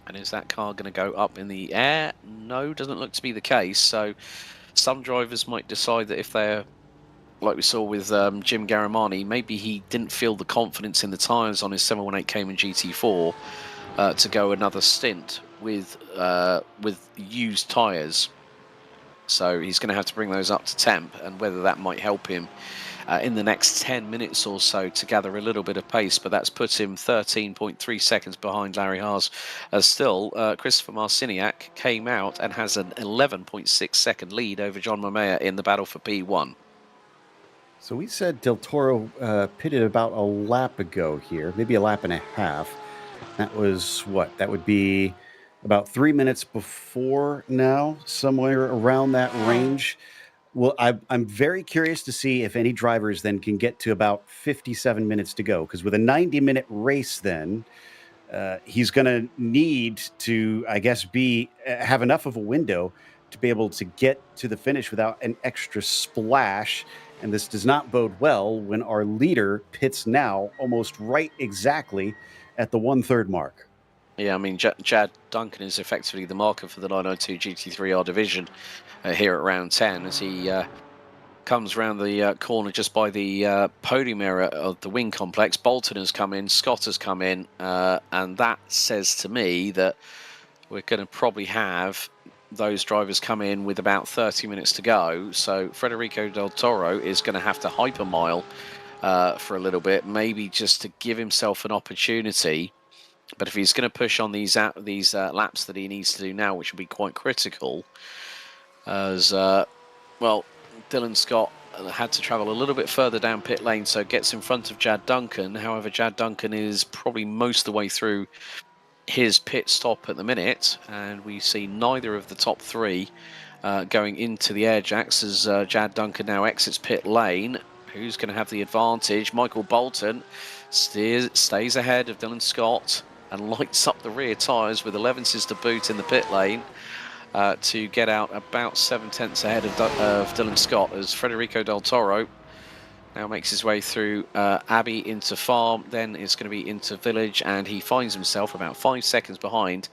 And is that car going to go up in the air? No, doesn't look to be the case. So some drivers might decide that if they're, like we saw with Jim Garamani, maybe he didn't feel the confidence in the tyres on his 718 Cayman GT4 to go another stint with used tyres. So he's going to have to bring those up to temp, and whether that might help him in the next 10 minutes or so to gather a little bit of pace, but that's put him 13.3 seconds behind Larry Haas. Still, Christopher Marciniak came out and has an 11.6 second lead over John Mamea in the battle for P1. So we said Del Toro pitted about a lap ago here, maybe a lap and a half. That was what? That would be about 3 minutes before now, somewhere around that range. Well, I'm very curious to see if any drivers then can get to about 57 minutes to go, because with a 90-minute race then, he's going to need to, I guess, have enough of a window to be able to get to the finish without an extra splash. And this does not bode well when our leader pits now almost right exactly at the 1/3 mark. Yeah, I mean, Chad Duncan is effectively the marker for the 992 GT3R division here at round 10 as he comes around the corner just by the podium area of the wing complex. Bolton has come in, Scott has come in, and that says to me that we're going to probably have those drivers come in with about 30 minutes to go. So Federico Del Toro is going to have to hypermile for a little bit, maybe just to give himself an opportunity. But if he's going to push on these laps that he needs to do now, which will be quite critical, as well, Dylan Scott had to travel a little bit further down pit lane, so gets in front of Jad Duncan. However, Jad Duncan is probably most of the way through his pit stop at the minute, and we see neither of the top three going into the air jacks as Jad Duncan now exits pit lane. Who's going to have the advantage? Michael Bolton stays ahead of Dylan Scott and lights up the rear tyres with 11s to boot in the pit lane to get out about 7/10 ahead of Dylan Scott as Federico Del Toro now makes his way through Abbey into farm, then it's going to be into village, and he finds himself about 5 seconds behind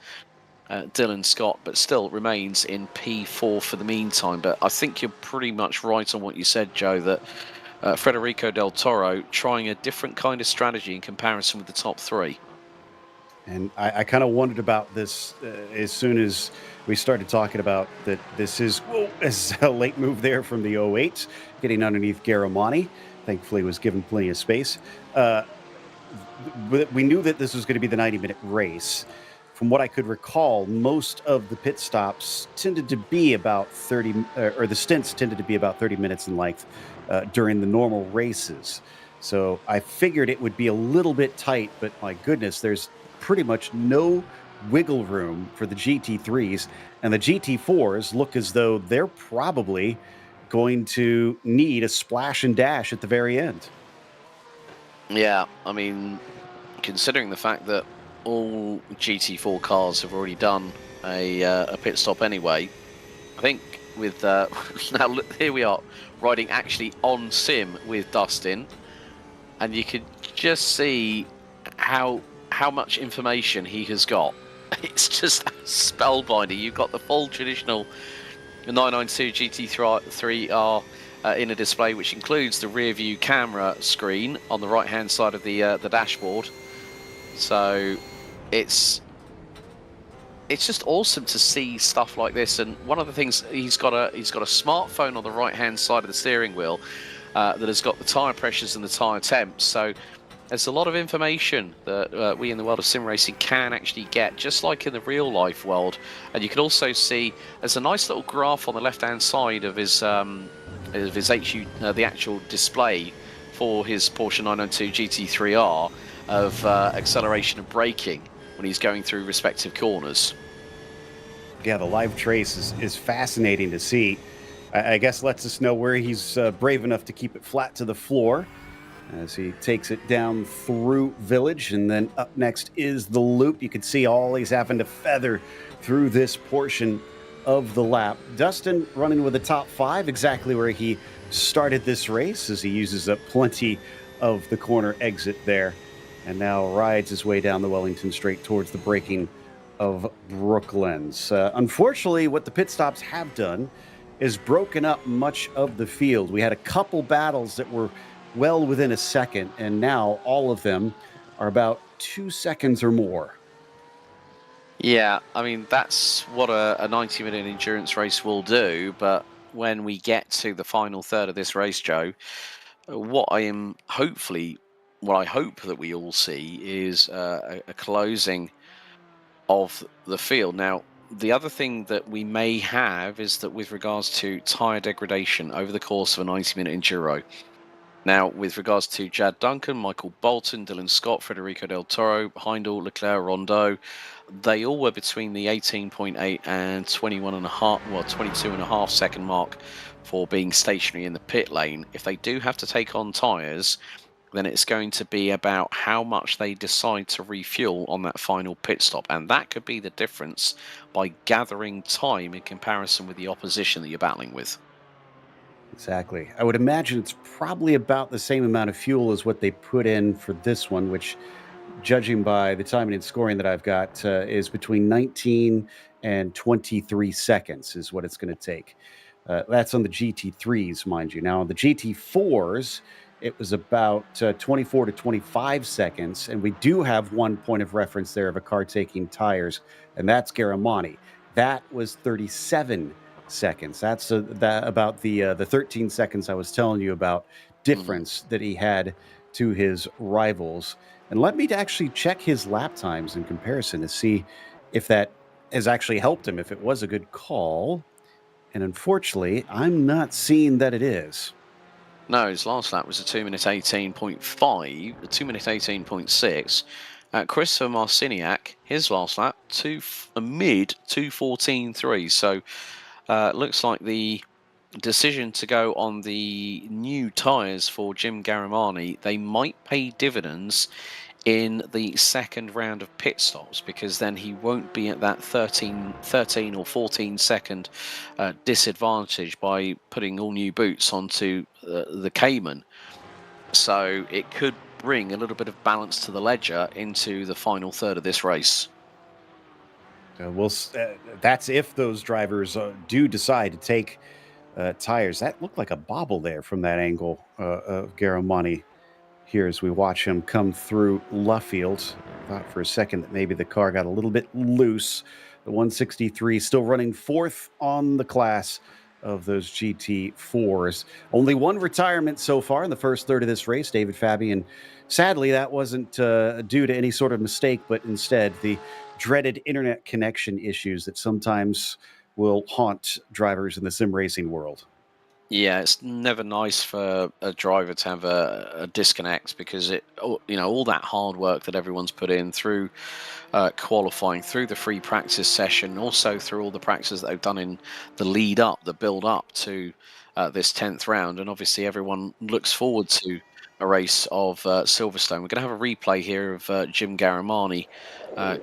Dylan Scott, but still remains in P4 for the meantime. But I think you're pretty much right on what you said, Joe, that Federico Del Toro trying a different kind of strategy in comparison with the top three. And I kind of wondered about this as soon as we started talking about that this is a late move there from the 08, getting underneath Garamani. Thankfully, was given plenty of space. We knew that this was going to be the 90-minute race. From what I could recall, most of the pit stops tended to be about 30, or the stints tended to be about 30 minutes in length during the normal races. So I figured it would be a little bit tight, but my goodness, there's pretty much no wiggle room for the GT3s, and the GT4s look as though they're probably going to need a splash and dash at the very end. Yeah, I mean, considering the fact that all GT4 cars have already done a pit stop anyway, I think with now here we are riding actually on sim with Dustin, and you could just see how much information he has got. It's just spellbinding. You've got the full traditional 992 GT3R in a display, which includes the rear view camera screen on the right hand side of the dashboard. So it's just awesome to see stuff like this. And one of the things, he's got a smartphone on the right hand side of the steering wheel, that has got the tyre pressures and the tyre temps. So there's a lot of information that we in the world of sim racing can actually get, just like in the real life world. And you can also see there's a nice little graph on the left-hand side of his the actual display for his Porsche 992 GT3R of acceleration and braking when he's going through respective corners. Yeah, the live trace is fascinating to see. I guess lets us know where he's brave enough to keep it flat to the floor as he takes it down through Village. And then up next is the loop. You can see all he's having to feather through this portion of the lap. Dustin running with the top 5, exactly where he started this race, as he uses up plenty of the corner exit there, and now rides his way down the Wellington Straight towards the braking of Brooklands. Unfortunately, what the pit stops have done is broken up much of the field. We had a couple battles that were well within a second, and now all of them are about 2 seconds or more. Yeah, I mean, that's what a 90-minute endurance race will do, but when we get to the final third of this race, Joe, what I hope that we all see is a closing of the field. Now, the other thing that we may have is that with regards to tyre degradation over the course of a 90-minute enduro. Now, with regards to Jad Duncan, Michael Bolton, Dylan Scott, Federico Del Toro, Heindel, Leclerc, Rondeau, they all were between the 18.8 and 22.5 second mark for being stationary in the pit lane. If they do have to take on tyres, then it's going to be about how much they decide to refuel on that final pit stop. And that could be the difference by gathering time in comparison with the opposition that you're battling with. Exactly. I would imagine it's probably about the same amount of fuel as what they put in for this one, which, judging by the timing and scoring that I've got, is between 19 and 23 seconds is what it's going to take. That's on the GT3s, mind you. Now, on the GT4s, it was about 24 to 25 seconds, and we do have one point of reference there of a car taking tires, and that's Garamani. That was 37 seconds. That's about the 13 seconds I was telling you about difference that he had to his rivals. And let me actually check his lap times in comparison to see if that has actually helped him, if it was a good call. And unfortunately, I'm not seeing that it is. No, his last lap was a 2 minute 18.5, a 2 minute 18.6. Christopher Marciniak, his last lap, a mid 2:14.3. So looks like the decision to go on the new tyres for Jim Garamani, they might pay dividends in the second round of pit stops, because then he won't be at that 13 or 14 second disadvantage by putting all new boots onto the Cayman. So it could bring a little bit of balance to the ledger into the final third of this race. That's if those drivers do decide to take tires. That looked like a bobble there from that angle of Garamani here as we watch him come through Luffield. Thought for a second that maybe the car got a little bit loose. The 163 still running fourth on the class of those GT4s. Only one retirement so far in the first third of this race, David Fabian. Sadly, that wasn't due to any sort of mistake, but instead the dreaded internet connection issues that sometimes will haunt drivers in the sim racing world. Yeah, it's never nice for a driver to have a disconnect, because all that hard work that everyone's put in through qualifying, through the free practice session, also through all the practices that they've done in the lead up, the build up to this 10th round, and obviously everyone looks forward to a race of Silverstone. We're going to have a replay here of Jim Garamani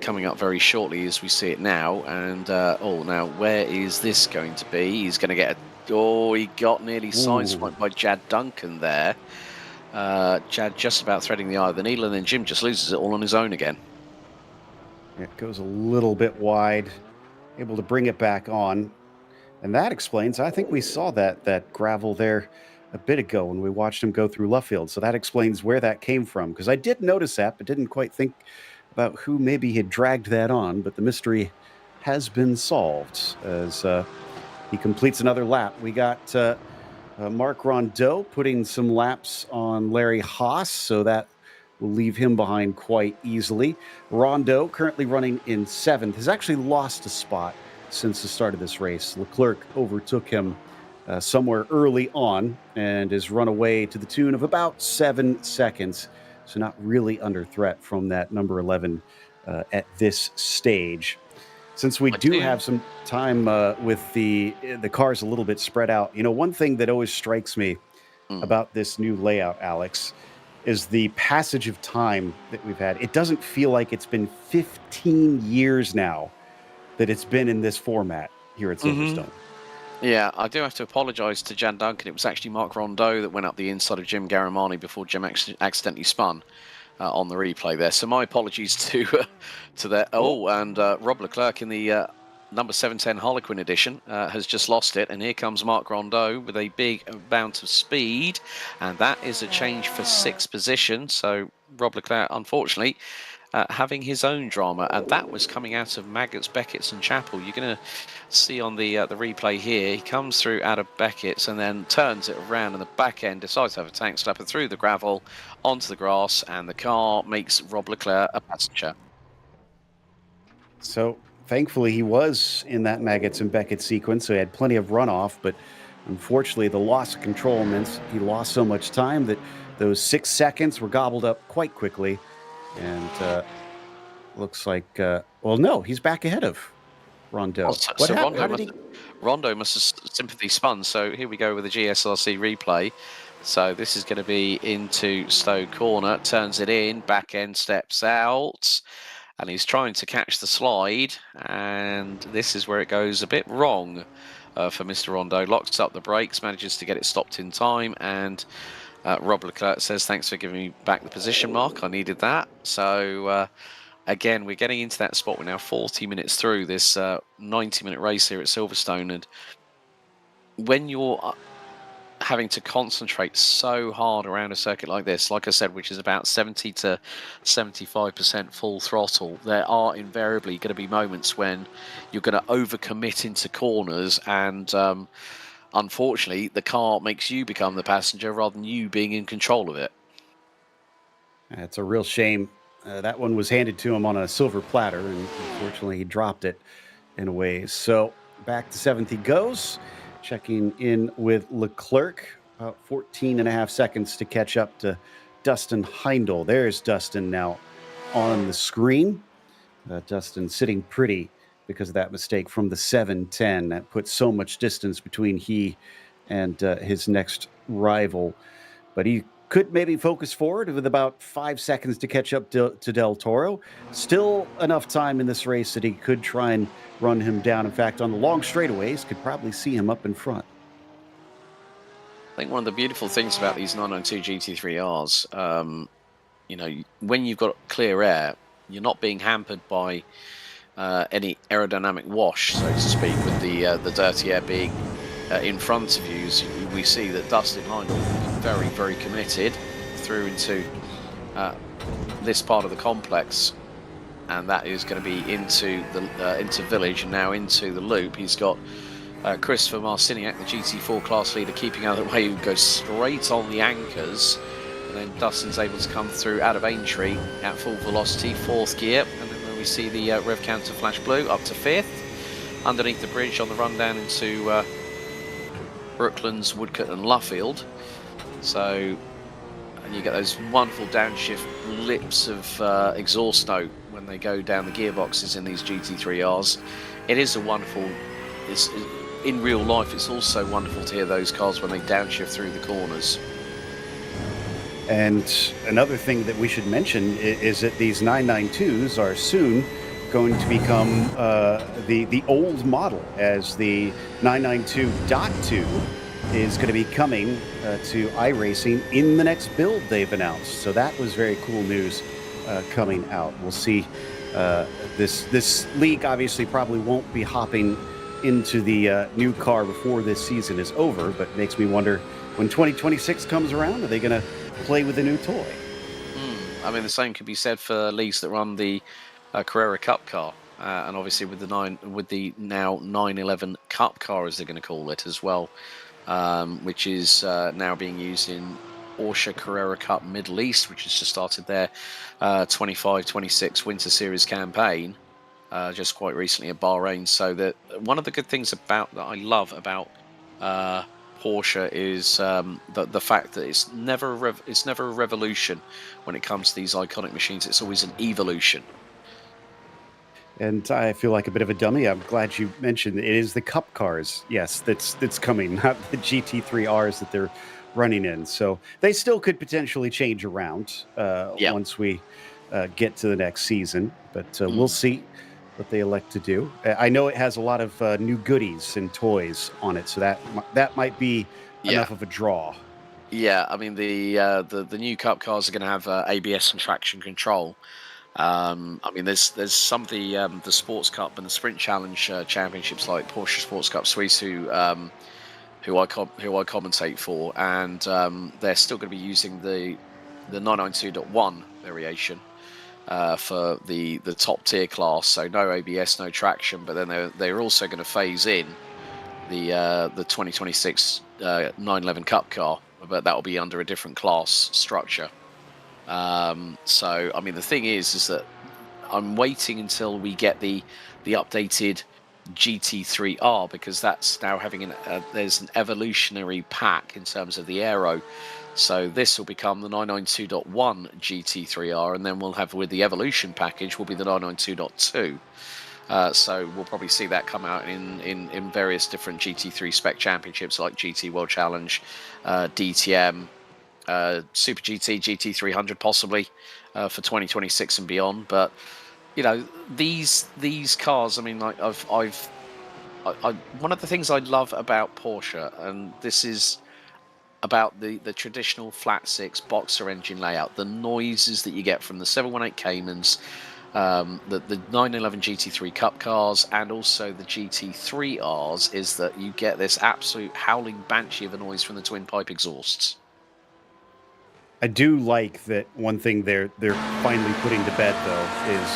coming up very shortly as we see it now. And now where is this going to be? He's going to get he got nearly sideswiped by Jad Duncan there. Jad just about threading the eye of the needle, and then Jim just loses it all on his own again. It goes a little bit wide, able to bring it back on. And that explains, I think we saw that gravel there a bit ago when we watched him go through Luffield. So that explains where that came from, because I did notice that, but didn't quite think about who maybe had dragged that on. But the mystery has been solved as he completes another lap. We got Mark Rondeau putting some laps on Larry Haas, so that will leave him behind quite easily. Rondeau, currently running in 7th, has actually lost a spot since the start of this race. Leclerc overtook him somewhere early on and has run away to the tune of about 7 seconds. So not really under threat from that number 11 at this stage. Since we do have some time with the cars a little bit spread out, one thing that always strikes me about this new layout, Alex, is the passage of time that we've had. It doesn't feel like it's been 15 years now that it's been in this format here at Silverstone. Yeah, I do have to apologise to Jan Duncan. It was actually Mark Rondeau that went up the inside of Jim Garamani before Jim accidentally spun on the replay there. So my apologies to that. Oh, and Rob Leclerc in the number 710 Harlequin edition has just lost it. And here comes Mark Rondeau with a big bout of speed. And that is a change for 6th position. So Rob Leclerc, unfortunately, having his own drama, and that was coming out of Maggots, Beckett's and Chapel. You're going to see on the replay here, he comes through out of Beckett's and then turns it around, and the back end decides to have a tank slapper through the gravel onto the grass, and the car makes Rob Leclerc a passenger. So thankfully he was in that Maggots and Beckett sequence, so he had plenty of runoff, but unfortunately the loss of control meant he lost so much time that those 6 seconds were gobbled up quite quickly. And looks like, well, no, he's back ahead of Rondeau. Oh, so Rondeau must have sympathy spun. So here we go with the GSRC replay. So this is going to be into Stowe Corner, turns it in, back end steps out, and he's trying to catch the slide. And this is where it goes a bit wrong for Mr. Rondeau. Locks up the brakes, manages to get it stopped in time, and Rob Leclerc says, thanks for giving me back the position, Mark. I needed that. So, again, we're getting into that spot. We're now 40 minutes through this 90-minute race here at Silverstone. And when you're having to concentrate so hard around a circuit like this, like I said, which is about 70 to 75% full throttle, there are invariably going to be moments when you're going to overcommit into corners, and unfortunately, the car makes you become the passenger rather than you being in control of it. It's a real shame. That one was handed to him on a silver platter, and unfortunately, he dropped it in a way. So back to 7th he goes, checking in with Leclerc. About 14 and a half seconds to catch up to Dustin Heindel. There's Dustin now on the screen. Dustin sitting pretty because of that mistake from the 710. That put so much distance between he and his next rival. But he could maybe focus forward with about 5 seconds to catch up to Del Toro. Still enough time in this race that he could try and run him down. In fact, on the long straightaways, could probably see him up in front. I think one of the beautiful things about these 992 GT3Rs, when you've got clear air, you're not being hampered by any aerodynamic wash, so to speak, with the dirty air being in front of you. So we see that Dustin Heindel very, very committed through into this part of the complex, and that is going to be into Village and now into the loop. He's got Christopher Marciniak, the GT4 class leader, keeping out of the way, who goes straight on the anchors, and then Dustin's able to come through out of Aintree at full velocity, 4th gear, and then we see the rev counter flash blue up to 5th, underneath the bridge on the run down into Brooklands, Woodcote and Luffield. So, and you get those wonderful downshift lips of exhaust note when they go down the gearboxes in these GT3Rs. It is a wonderful, in real life, it's also wonderful to hear those cars when they downshift through the corners. And another thing that we should mention is that these 992s are soon going to become the old model, as the 992.2 is going to be coming to iRacing in the next build they've announced. So that was very cool news coming out. We'll see. This league obviously probably won't be hopping into the new car before this season is over, but makes me wonder, when 2026 comes around, are they going to play with a new toy? I mean, the same could be said for leagues that run the Carrera Cup car, and obviously with the now 911 Cup car, as they're going to call it as well. which is now being used in Porsche Carrera Cup Middle East, which has just started their 25-26 Winter Series campaign just quite recently at Bahrain. So that one of the good things that I love about Porsche is the fact that it's never a revolution when it comes to these iconic machines. It's always an evolution. And I feel like a bit of a dummy. I'm glad you mentioned it is the Cup cars. Yes, that's coming, not the GT3Rs that they're running in. So they still could potentially change around once we get to the next season. But we'll see what they elect to do. I know it has a lot of new goodies and toys on it, so that might be enough of a draw. Yeah, I mean the new Cup cars are going to have ABS and traction control. I mean, there's some of the Sports Cup and the Sprint Challenge championships like Porsche Sports Cup Swiss who I commentate for, and they're still going to be using the 992.1 variation for the top tier class. So no ABS, no traction, but then they're also going to phase in the 2026 911 Cup car, but that will be under a different class structure. So I mean, the thing is that I'm waiting until we get the updated GT3R, because that's now having there's an evolutionary pack in terms of the aero. So this will become the 992.1 GT3R, and then we'll have, with the evolution package, will be the 992.2. So we'll probably see that come out in various different GT3 spec championships like GT World Challenge, DTM, Super GT, GT300 possibly for 2026 and beyond. But you know, these cars, I mean, like I one of the things I love about Porsche, and this is about the traditional flat six boxer engine layout, the noises that you get from the 718 Caymans, the 911 GT3 Cup cars, and also the GT3Rs, is that you get this absolute howling banshee of a noise from the twin pipe exhausts. I do like that one thing they're finally putting to bed, though, is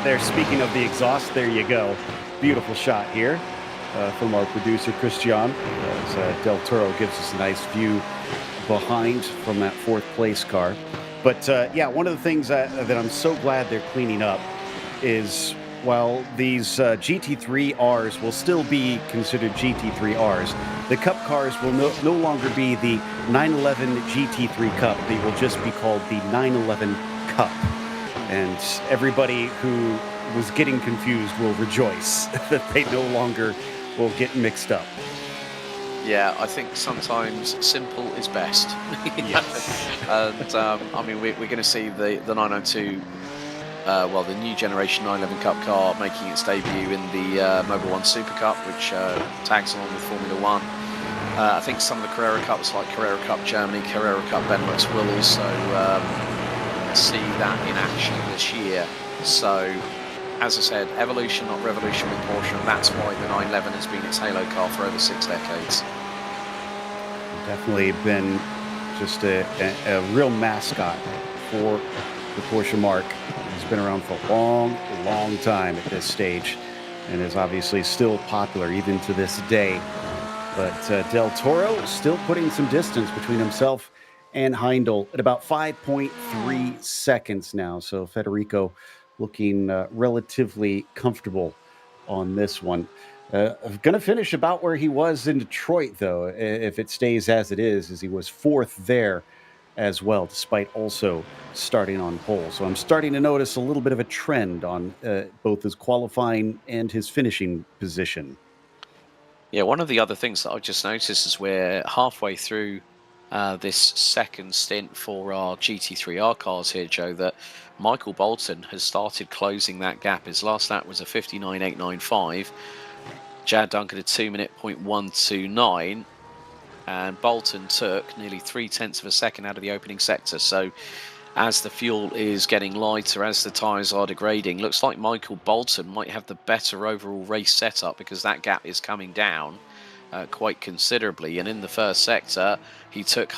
they're speaking of the exhaust. There you go. Beautiful shot here from our producer, Christian, as Del Toro gives us a nice view behind from that fourth place car. But yeah, one of the things that I'm so glad they're cleaning up is, while these GT3Rs will still be considered GT3Rs, the Cup cars will no longer be the 911 GT3 Cup. They will just be called the 911 Cup. And everybody who was getting confused will rejoice that they no longer will get mixed up. Yeah, I think sometimes simple is best. Yes. And I mean, we're going to see the 902, well, the new generation 911 Cup car making its debut in the Mobil 1 Super Cup, which tags along with Formula 1. I think some of the Carrera Cups, like Carrera Cup Germany, Carrera Cup Benelux, will also see that in action this year. So, as I said, evolution, not revolution with Porsche, and that's why the 911 has been its halo car for over 6 decades. Definitely been just a real mascot for the Porsche mark. He's been around for a long time at this stage, and is obviously still popular even to this day. But Del Toro still putting some distance between himself and Heindel at about 5.3 seconds now. So Federico looking relatively comfortable on this one. Going to finish about where he was in Detroit, though, if it stays as it is, as he was fourth there as well, despite also starting on pole. So I'm starting to notice a little bit of a trend on both his qualifying and his finishing position. Yeah, one of the other things that I've just noticed is we're halfway through this second stint for our GT3R cars here, Joe, that Michael Bolton has started closing that gap. His last lap was a 59.895. Jad Duncan a 2-minute.129, and Bolton took nearly 0.3 of a second out of the opening sector. So as the fuel is getting lighter, as the tyres are degrading, looks like Michael Bolton might have the better overall race setup, because that gap is coming down quite considerably. And in the first sector, he took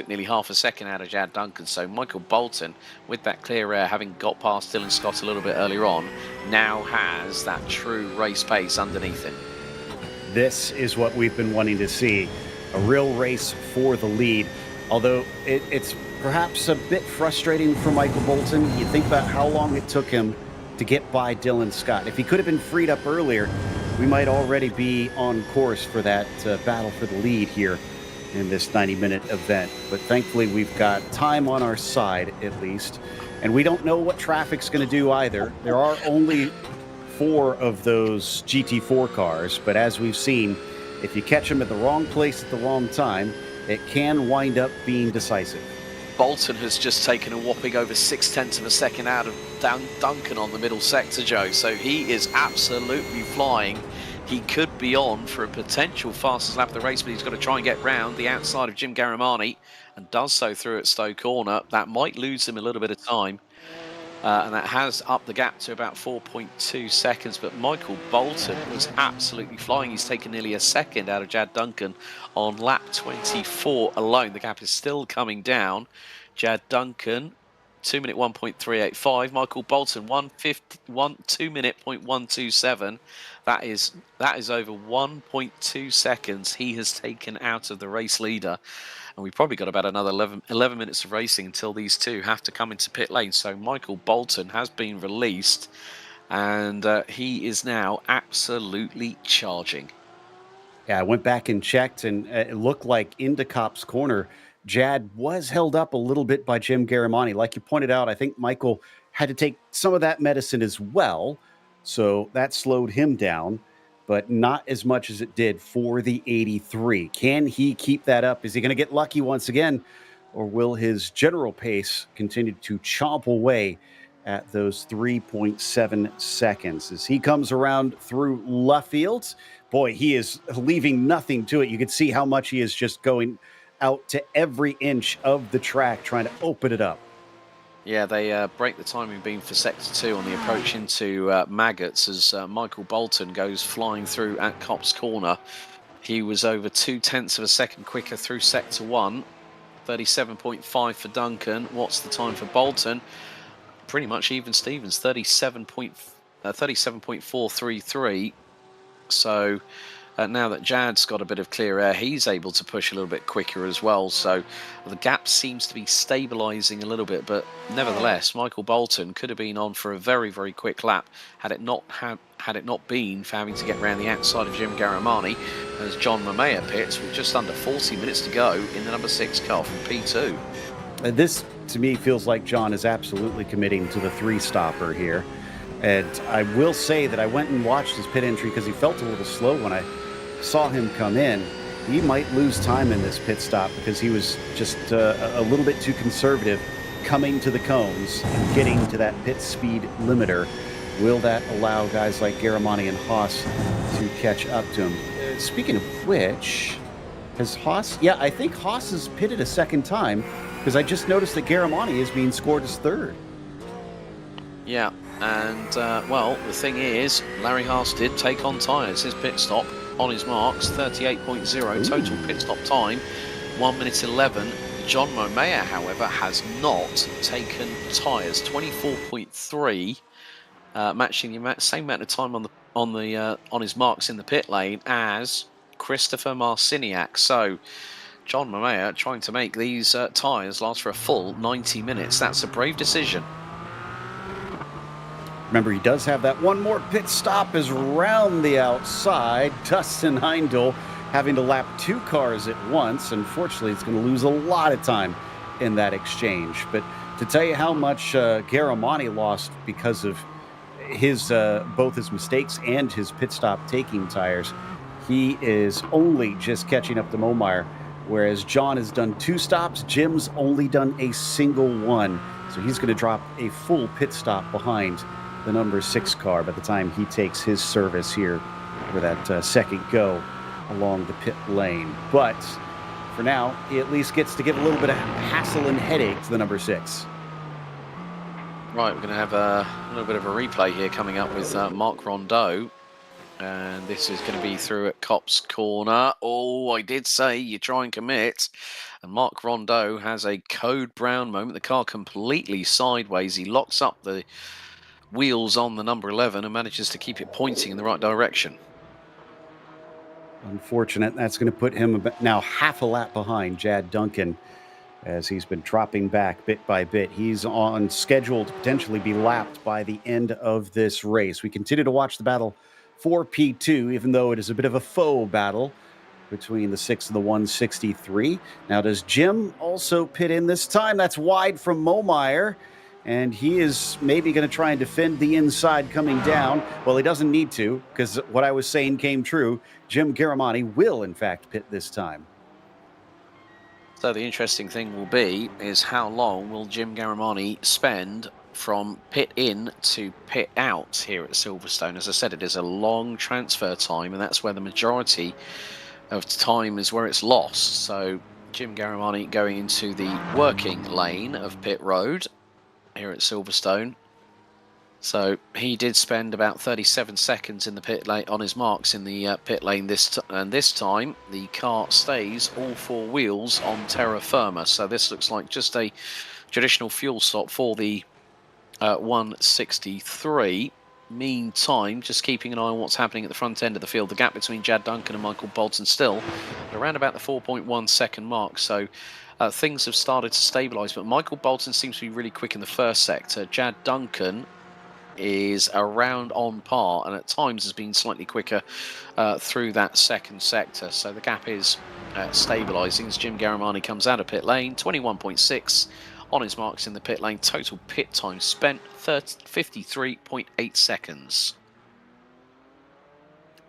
nearly half a second out of Jad Duncan. So Michael Bolton, with that clear air, having got past Dylan Scott a little bit earlier on, now has that true race pace underneath him. this is what we've been wanting to see. A real race for the lead. Although it's perhaps a bit frustrating for Michael Bolton. You think about how long it took him to get by Dylan Scott. If he could have been freed up earlier, we might already be on course for that battle for the lead here in this 90-minute event. But thankfully, we've got time on our side, at least. And we don't know what traffic's going to do either. There are only 4 of those GT4 cars, but as we've seen, if you catch them at the wrong place at the wrong time, it can wind up being decisive. Bolton has just taken a whopping over 0.6 of a second out of Duncan on the middle sector, Joe. So he is absolutely flying. He could be on for a potential fastest lap of the race, but he's got to try and get round the outside of Jim Garamani, and does so through at Stowe Corner. That might lose him a little bit of time. And that has upped the gap to about 4.2 seconds. But Michael Bolton was absolutely flying. He's taken nearly a second out of Jad Duncan on lap 24 alone. The gap is still coming down. Jad Duncan, 2 minute 1.385. Michael Bolton, 2 minute 0.127. That is over 1.2 seconds he has taken out of the race leader. And we've probably got about another 11 minutes of racing until these two have to come into pit lane. So Michael Bolton has been released, and he is now absolutely charging. Yeah, I went back and checked, and it looked like into Cop's Corner, Jad was held up a little bit by Jim Garamani. Like you pointed out, I think Michael had to take some of that medicine as well, so that slowed him down, but not as much as it did for the 83. Can he keep that up? Is he going to get lucky once again, or will his general pace continue to chomp away at those 3.7 seconds as he comes around through Luffield? Boy, he is leaving nothing to it. You can see how much he is just going out to every inch of the track, trying to open it up. Yeah, they break the timing beam for Sector 2 on the approach into Maggots as Michael Bolton goes flying through at Cop's Corner. He was over 0.2 of a second quicker through Sector 1. 37.5 for Duncan. What's the time for Bolton? Pretty much even Stevens, 37.433. So now that Jad's got a bit of clear air, he's able to push a little bit quicker as well. So the gap seems to be stabilising a little bit, but nevertheless, Michael Bolton could have been on for a very, very quick lap had it not been for having to get around the outside of Jim Garamani as John Mamea pits with just under 40 minutes to go in the number 6 car from P2. This, to me, feels like John is absolutely committing to the 3-stopper here. And I will say that I went and watched his pit entry because he felt a little slow when I saw him come in. He might lose time in this pit stop because he was just a little bit too conservative coming to the cones and getting to that pit speed limiter. Will that allow guys like Garamani and Haas to catch up to him? Speaking of which, has Haas... Yeah, I think Haas has pitted a second time because I just noticed that Garamani is being scored as 3rd. Yeah, and well, the thing is, Larry Haas did take on tyres. His pit stop on his marks, 38.0 total pit stop time, 1 minute 11. John Momea, however, has not taken tyres, 24.3, matching the same amount of time on his marks in the pit lane as Christopher Marciniak. So John Momea trying to make these tyres last for a full 90 minutes. That's a brave decision. Remember, he does have that one more pit stop is around the outside. Dustin Heindel having to lap 2 cars at once. Unfortunately, it's going to lose a lot of time in that exchange. But to tell you how much Garamani lost because of his both his mistakes and his pit stop taking tires, he is only just catching up to Momeyer, whereas John has done 2 stops. Jim's only done a single one. So he's going to drop a full pit stop behind the number 6 car by the time he takes his service here for that second go along the pit lane. But for now, he at least gets to give a little bit of hassle and headache to the number 6. Right, we're going to have a little bit of a replay here coming up with Mark Rondeau. And this is going to be through at Cop's Corner. Oh, I did say you try and commit. And Mark Rondeau has a code brown moment. The car completely sideways. He locks up the wheels on the number 11 and manages to keep it pointing in the right direction. Unfortunate. That's going to put him now half a lap behind Jad Duncan as he's been dropping back bit by bit. He's on schedule to potentially be lapped by the end of this race. We continue to watch the battle for P2, even though it is a bit of a faux battle between the 6 and the 163. Now, does Jim also pit in this time? That's wide from Momeyer, and he is maybe going to try and defend the inside coming down. Well, he doesn't need to, because what I was saying came true. Jim Garamani will, in fact, pit this time. So the interesting thing will be is how long will Jim Garamani spend from pit in to pit out here at Silverstone. As I said, it is a long transfer time, and that's where the majority of time is where it's lost. So Jim Garamani going into the working lane of pit road here at Silverstone. So he did spend about 37 seconds in the pit lane on his marks in the pit lane this time the car stays all four wheels on terra firma. So this looks like just a traditional fuel stop for the 163. Meantime, just keeping an eye on what's happening at the front end of the field. The gap between Jad Duncan and Michael Bolton still around about the 4.1 second mark. So things have started to stabilise, but Michael Bolton seems to be really quick in the first sector. Jad Duncan is around on par and at times has been slightly quicker through that second sector. So the gap is stabilising as Jim Garamani comes out of pit lane. 21.6 on his marks in the pit lane. Total pit time spent 53.8 seconds.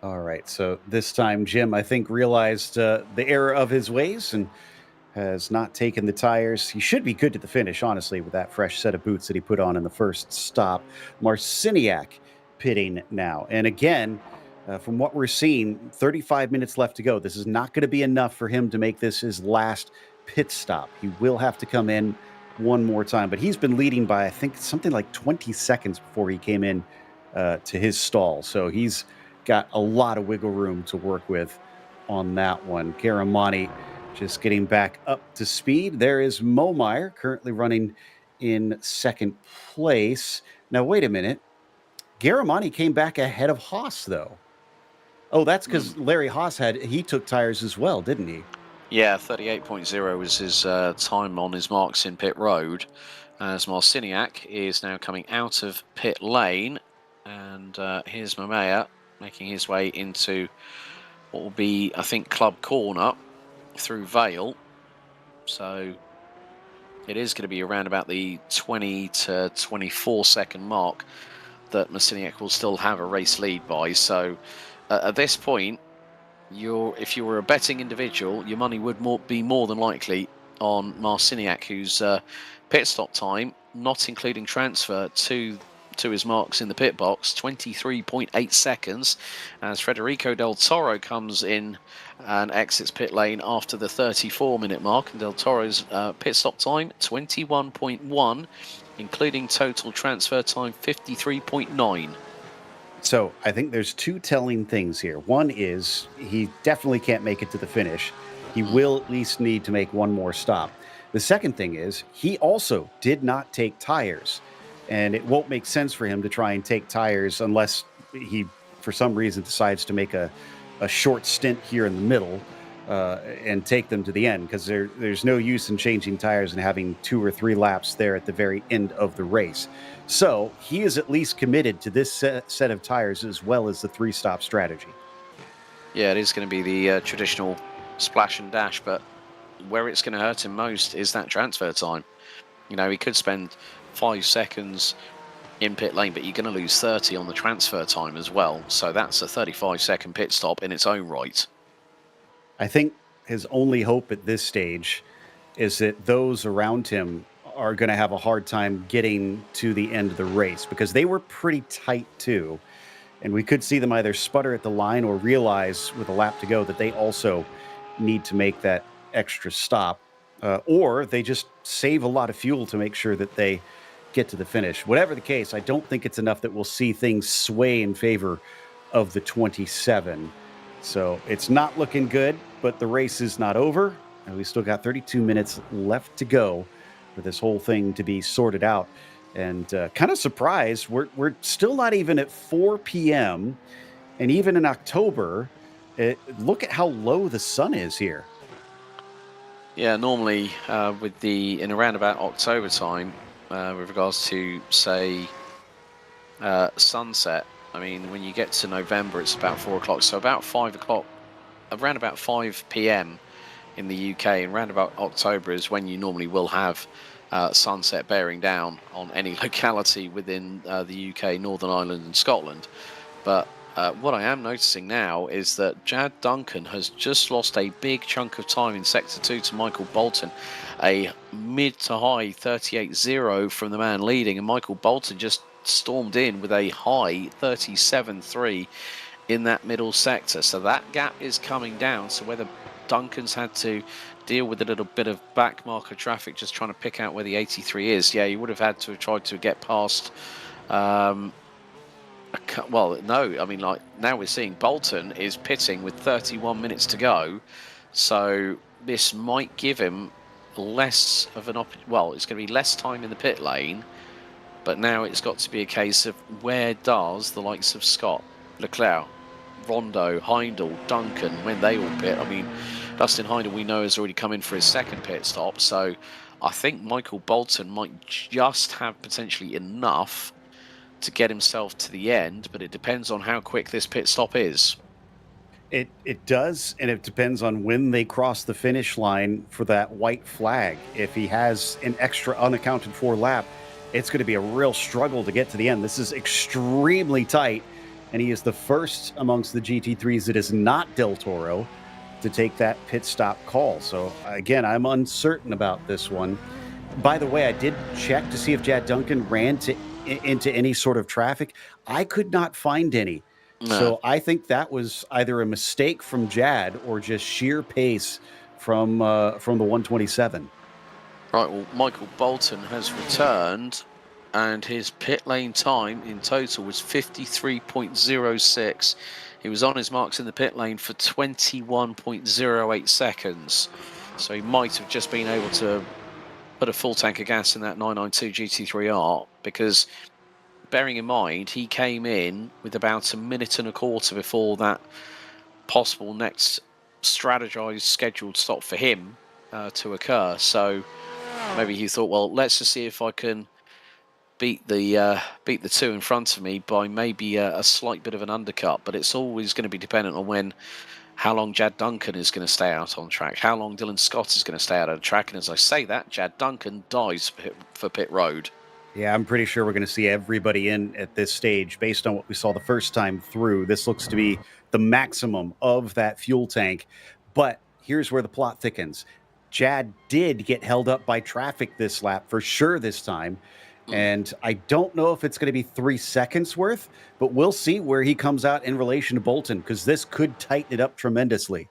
All right, so this time Jim, I think, realized the error of his ways and has not taken the tires. He should be good to the finish, honestly, with that fresh set of boots that he put on in the first stop. Marciniak pitting now. And again, from what we're seeing, 35 minutes left to go. This is not going to be enough for him to make this his last pit stop. He will have to come in one more time. But he's been leading by, I think, something like 20 seconds before he came in to his stall. So he's got a lot of wiggle room to work with on that one. Garamani just getting back up to speed. There is Momeyer currently running in second place. Now, wait a minute. Garamani came back ahead of Haas, though. Oh, that's because Larry Haas he took tires as well, didn't he? Yeah, 38.0 was his time on his marks in pit road. As Marciniak is now coming out of pit lane. And here's Momeyer making his way into what will be, I think, Club Corner through Vale. So it is going to be around about the 20 to 24 second mark that Marciniak will still have a race lead by. So at this point, if you were a betting individual, your money would be more than likely on Marciniak, whose pit stop time, not including transfer to his marks in the pit box, 23.8 seconds, as Federico Del Toro comes in and exits pit lane after the 34-minute mark. And Del Toro's pit stop time, 21.1, including total transfer time, 53.9. So I think there's two telling things here. One is he definitely can't make it to the finish. He will at least need to make one more stop. The second thing is he also did not take tires. And it won't make sense for him to try and take tires unless he, for some reason, decides to make a short stint here in the middle and take them to the end, because there's no use in changing tires and having 2 or 3 laps there at the very end of the race. So he is at least committed to this set of tires as well as the 3-stop strategy. Yeah, it is going to be the traditional splash and dash, but where it's going to hurt him most is that transfer time. You know, he could spend 5 seconds in pit lane, but you're going to lose 30 on the transfer time as well. So that's a 35-second pit stop in its own right. I think his only hope at this stage is that those around him are going to have a hard time getting to the end of the race, because they were pretty tight too. And we could see them either sputter at the line or realize with a lap to go that they also need to make that extra stop. Or they just save a lot of fuel to make sure that they get to the finish. Whatever the case, I don't think it's enough that we'll see things sway in favor of the 27. So it's not looking good, but the race is not over. And we still got 32 minutes left to go for this whole thing to be sorted out. And kind of surprised, we're still not even at 4 p.m. And even in October, Look at how low the sun is here. Yeah, normally in around about October time, with regards to say sunset. I mean, when you get to November, it's about 4 o'clock. So about 5 o'clock, around about 5 p.m. in the UK, and around about October is when you normally will have sunset bearing down on any locality within the UK, Northern Ireland and Scotland. But what I am noticing now is that Jad Duncan has just lost a big chunk of time in Sector 2 to Michael Bolton. A mid to high 38.0 from the man leading, and Michael Bolton just stormed in with a high 37.3 in that middle sector. So that gap is coming down. So whether Duncan's had to deal with a little bit of back marker traffic just trying to pick out where the 83 is, yeah, he would have had to have tried to get past well, no, I mean, like, now we're seeing Bolton is pitting with 31 minutes to go, so this might give him less of an well, it's going to be less time in the pit lane, but now it's got to be a case of where does the likes of Scott, Leclerc, Rondo, Heindel, Duncan, when they all pit. I mean, Dustin Heindel, we know, has already come in for his second pit stop, so I think Michael Bolton might just have potentially enough to get himself to the end, but it depends on how quick this pit stop is. It does, and it depends on when they cross the finish line for that white flag. If he has an extra unaccounted for lap, it's going to be a real struggle to get to the end. This is extremely tight, and he is the first amongst the GT3s that is not Del Toro to take that pit stop call. So again, I'm uncertain about this one. By the way, I did check to see if Jad Duncan ran into any sort of traffic. I could not find any. No. So I think that was either a mistake from Jad or just sheer pace from the 127. Right, well, Michael Bolton has returned, and his pit lane time in total was 53.06. He was on his marks in the pit lane for 21.08 seconds. So he might have just been able to put a full tank of gas in that 992 GT3R, because bearing in mind he came in with about a minute and a quarter before that possible next strategized scheduled stop for him to occur. So maybe he thought, well, let's just see if I can beat the two in front of me by maybe a slight bit of an undercut. But it's always going to be dependent on how long Jad Duncan is going to stay out on track, how long Dylan Scott is going to stay out on track. And as I say that, Jad Duncan dies for pit road. Yeah, I'm pretty sure we're going to see everybody in at this stage based on what we saw the first time through. This looks to be the maximum of that fuel tank. But here's where the plot thickens. Jad did get held up by traffic this lap for sure this time. And I don't know if it's going to be 3 seconds worth, but we'll see where he comes out in relation to Bolton, because this could tighten it up tremendously.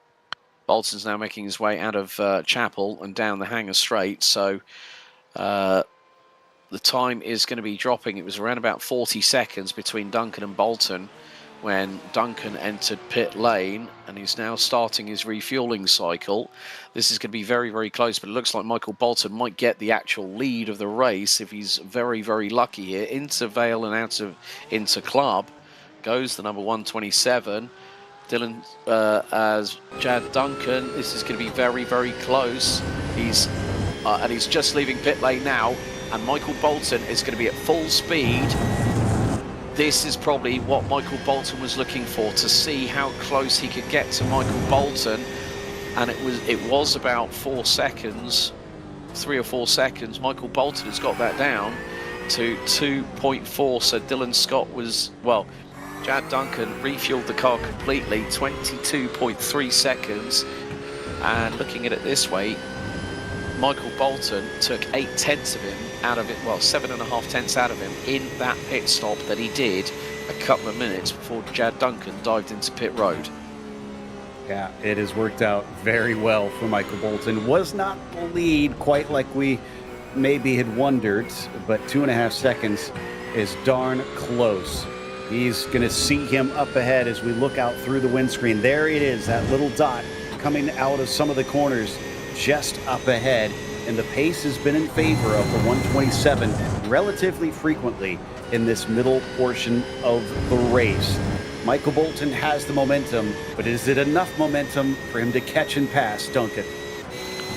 Bolton's now making his way out of Chapel and down the Hanger Straight, so the time is going to be dropping. It was around about 40 seconds between Duncan and Bolton when Duncan entered pit lane, and he's now starting his refueling cycle. This is going to be very, very close, but it looks like Michael Bolton might get the actual lead of the race if he's very, very lucky here. Into Vale and into Club goes the number 127. Dylan as Jad Duncan. This is going to be very, very close. He's just leaving pit lane now, and Michael Bolton is going to be at full speed. This is probably what Michael Bolton was looking for, to see how close he could get to Michael Bolton, and it was about 4 seconds, 3 or 4 seconds. Michael Bolton has got that down to 2.4. So Dylan Scott Jad Duncan refueled the car completely, 22.3 seconds, and looking at it this way, Michael Bolton took 8 tenths of him out of it, 7.5 tenths out of him in that pit stop that he did a couple of minutes before Jad Duncan dived into pit road. Yeah, it has worked out very well for Michael Bolton. Was not the lead quite like we maybe had wondered, but 2.5 seconds is darn close. He's going to see him up ahead as we look out through the windscreen. There it is, that little dot coming out of some of the corners just up ahead. And the pace has been in favor of the 127 relatively frequently in this middle portion of the race. Michael Bolton has the momentum, but is it enough momentum for him to catch and pass Duncan?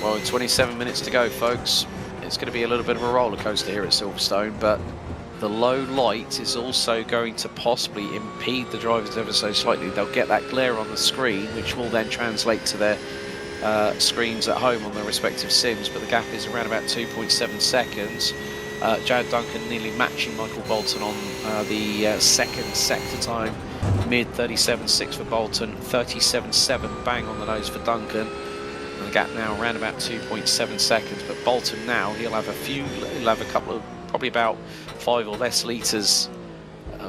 Well, 27 minutes to go, folks. It's going to be a little bit of a roller coaster here at Silverstone, but the low light is also going to possibly impede the drivers ever so slightly. They'll get that glare on the screen, which will then translate to their screens at home on their respective sims, but the gap is around about 2.7 seconds. Jad Duncan nearly matching Michael Bolton on the second sector time. Mid 37.6 for Bolton, 37.7 bang on the nose for Duncan. And the gap now around about 2.7 seconds. But Bolton now, he'll have a couple of, probably about 5 or less litres,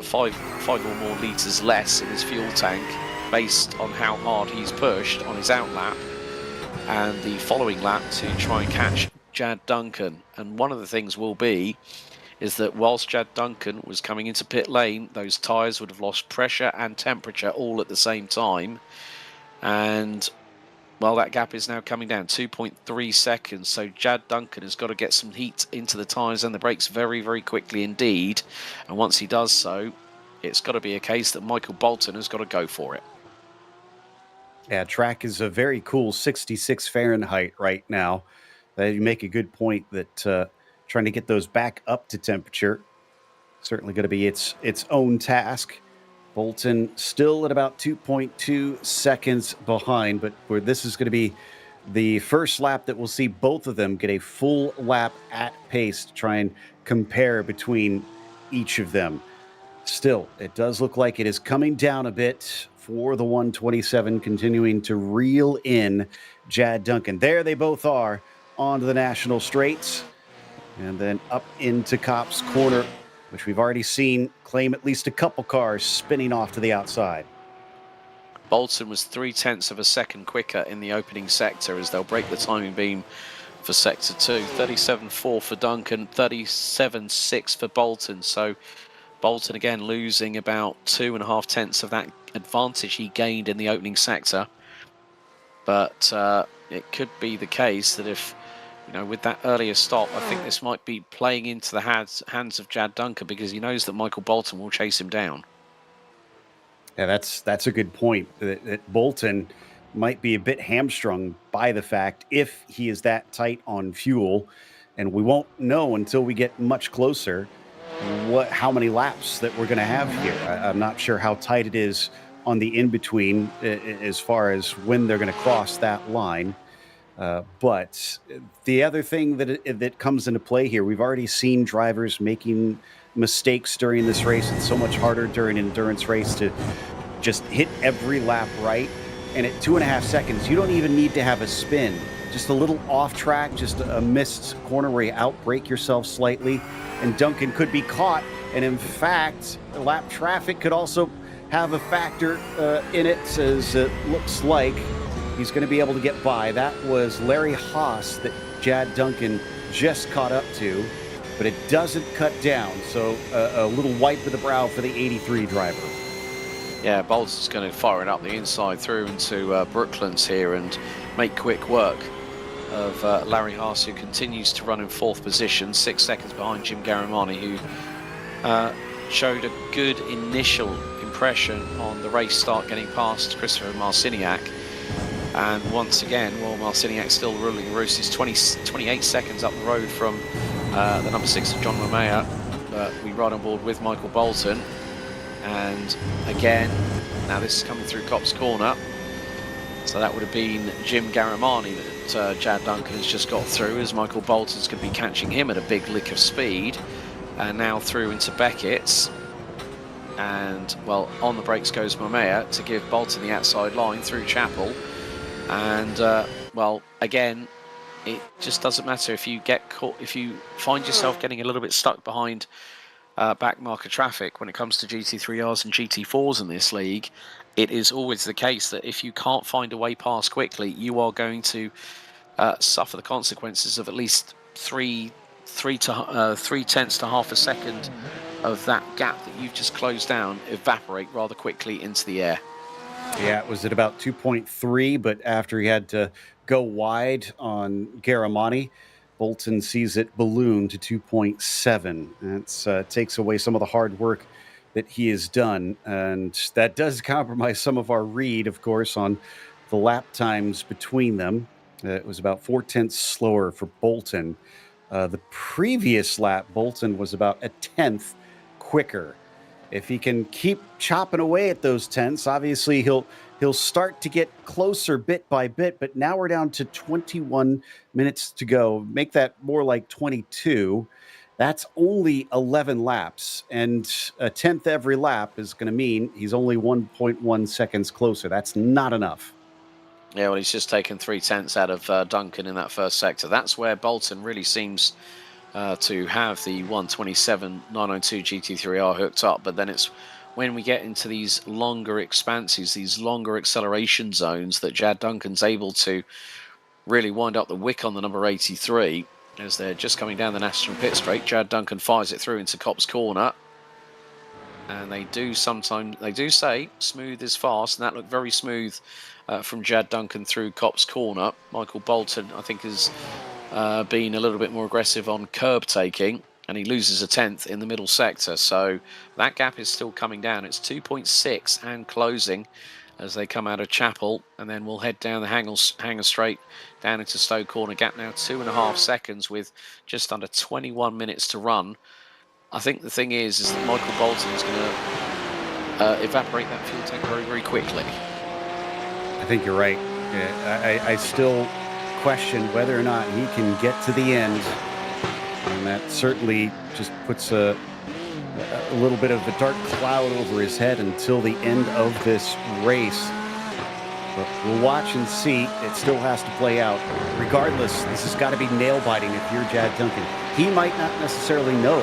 five or more litres less in his fuel tank, based on how hard he's pushed on his out lap and the following lap to try and catch Jad Duncan. And one of the things will be is that whilst Jad Duncan was coming into pit lane, those tyres would have lost pressure and temperature all at the same time. And, well, that gap is now coming down 2.3 seconds. So Jad Duncan has got to get some heat into the tyres and the brakes very, very quickly indeed. And once he does so, it's got to be a case that Michael Bolton has got to go for it. Yeah, track is a very cool 66 Fahrenheit right now. You make a good point that trying to get those back up to temperature certainly going to be its own task. Bolton still at about 2.2 seconds behind, but where this is going to be the first lap that we'll see both of them get a full lap at pace to try and compare between each of them. Still, it does look like it is coming down a bit for the 127, continuing to reel in Jad Duncan. There they both are onto the national straights, and then up into Copse Corner, which we've already seen claim at least a couple cars spinning off to the outside. Bolton was 0.3 of a second quicker in the opening sector as they'll break the timing beam for sector 2. 37.4 for Duncan, 37.6 for Bolton. So Bolton again losing about 2.5 tenths of that advantage he gained in the opening sector. But it could be the case that if, you know, with that earlier stop, I think this might be playing into the hands of Jad Duncan, because he knows that Michael Bolton will chase him down. Yeah, that's a good point. That Bolton might be a bit hamstrung by the fact if he is that tight on fuel, and we won't know until we get much closer how many laps that we're going to have here. I'm not sure how tight it is on the in-between as far as when they're going to cross that line. But the other thing that comes into play here, we've already seen drivers making mistakes during this race. It's so much harder during an endurance race to just hit every lap right. And at 2.5 seconds, you don't even need to have a spin. Just a little off track, just a missed corner where you outbrake yourself slightly, and Duncan could be caught. And in fact, lap traffic could also have a factor in it, as it looks like he's going to be able to get by. That was Larry Haas that Jad Duncan just caught up to, but it doesn't cut down. So a little wipe of the brow for the 83 driver. Yeah, Bolton's going to fire it up the inside through into Brooklands here and make quick work of Larry Haas, who continues to run in 4th position, 6 seconds behind Jim Garamani, who showed a good initial impression on the race start, getting past Christopher Marciniak. And once again, well, Marciniak still ruling the roost. He's 28 seconds up the road from the number 6 of John Romeo. But we ride on board with Michael Bolton. And again, now this is coming through Copse Corner. So that would have been Jim Garamani that Jad Duncan has just got through, as Michael Bolton's going to be catching him at a big lick of speed. And now through into Beckett's. And, well, on the brakes goes Momea to give Bolton the outside line through Chapel. And, well, again, it just doesn't matter if you get caught, if you find yourself getting a little bit stuck behind back marker traffic when it comes to GT3Rs and GT4s in this league. It is always the case that if you can't find a way past quickly, you are going to suffer the consequences of at least 3/10 to half a second of that gap that you've just closed down evaporate rather quickly into the air. Yeah, it was at about 2.3, but after he had to go wide on Garamani, Bolton sees it balloon to 2.7. That takes away some of the hard work that he has done. And that does compromise some of our read, of course, on the lap times between them. It was about 0.4 slower for Bolton. The previous lap, Bolton was about a 1/10 quicker. If he can keep chopping away at those tenths, obviously he'll start to get closer bit by bit. But now we're down to 21 minutes to go. Make that more like 22. That's only 11 laps, and a 1/10 every lap is going to mean he's only 1.1 seconds closer. That's not enough. Yeah, well, he's just taken 0.3 out of Duncan in that first sector. That's where Bolton really seems to have the 127.902 GT3R hooked up. But then it's when we get into these longer expanses, these longer acceleration zones, that Jad Duncan's able to really wind up the wick on the number 83 as they're just coming down the National Pit Straight. Jad Duncan fires it through into Copse Corner. And they do say smooth is fast, and that looked very smooth from Jad Duncan through Copse Corner. Michael Bolton, I think, has been a little bit more aggressive on curb taking, and he loses a 1/10 in the middle sector. So that gap is still coming down. It's 2.6 and closing as they come out of Chapel, and then we'll head down the Hanger Straight down into Stowe Corner. Gap now 2.5 seconds with just under 21 minutes to run. I think the thing is that Michael Bolton is going to evaporate that fuel tank very, very quickly. I think you're right. Yeah, I still question whether or not he can get to the end, and that certainly just puts a little bit of a dark cloud over his head until the end of this race. But we'll watch and see. It still has to play out. Regardless, this has got to be nail-biting if you're Jad Duncan. He might not necessarily know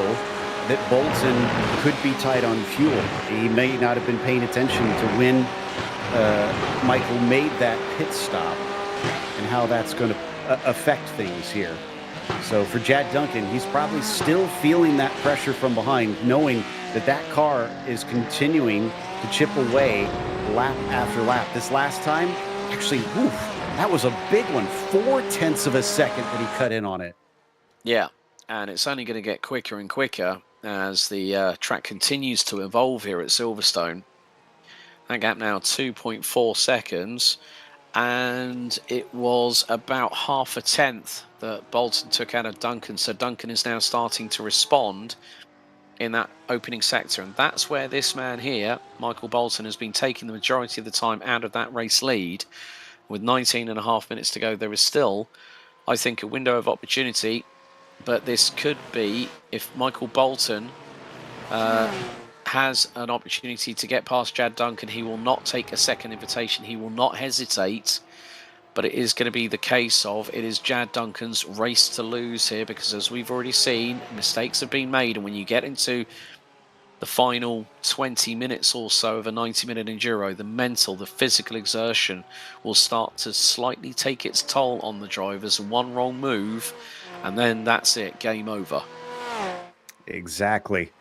that Bolton could be tight on fuel. He may not have been paying attention to when Michael made that pit stop and how that's going to affect things here. So for Jad Duncan, he's probably still feeling that pressure from behind, knowing that that car is continuing to chip away lap after lap. This last time, actually, that was a big one. 0.4 of a second that he cut in on it. Yeah, and it's only going to get quicker and quicker as the track continues to evolve here at Silverstone. That gap now 2.4 seconds, and it was about 0.5 that Bolton took out of Duncan. So Duncan is now starting to respond in that opening sector, and that's where this man here, Michael Bolton, has been taking the majority of the time out of that race lead. With 19.5 minutes to go, there is still, I think, a window of opportunity. But this could be, if Michael Bolton has an opportunity to get past Jad Duncan, he will not take a second invitation. He will not hesitate. But it is going to be the case of, it is Jad Duncan's race to lose here, because as we've already seen, mistakes have been made. And when you get into the final 20 minutes or so of a 90-minute enduro, the mental, the physical exertion will start to slightly take its toll on the drivers. One wrong move, and then that's it, game over. Exactly.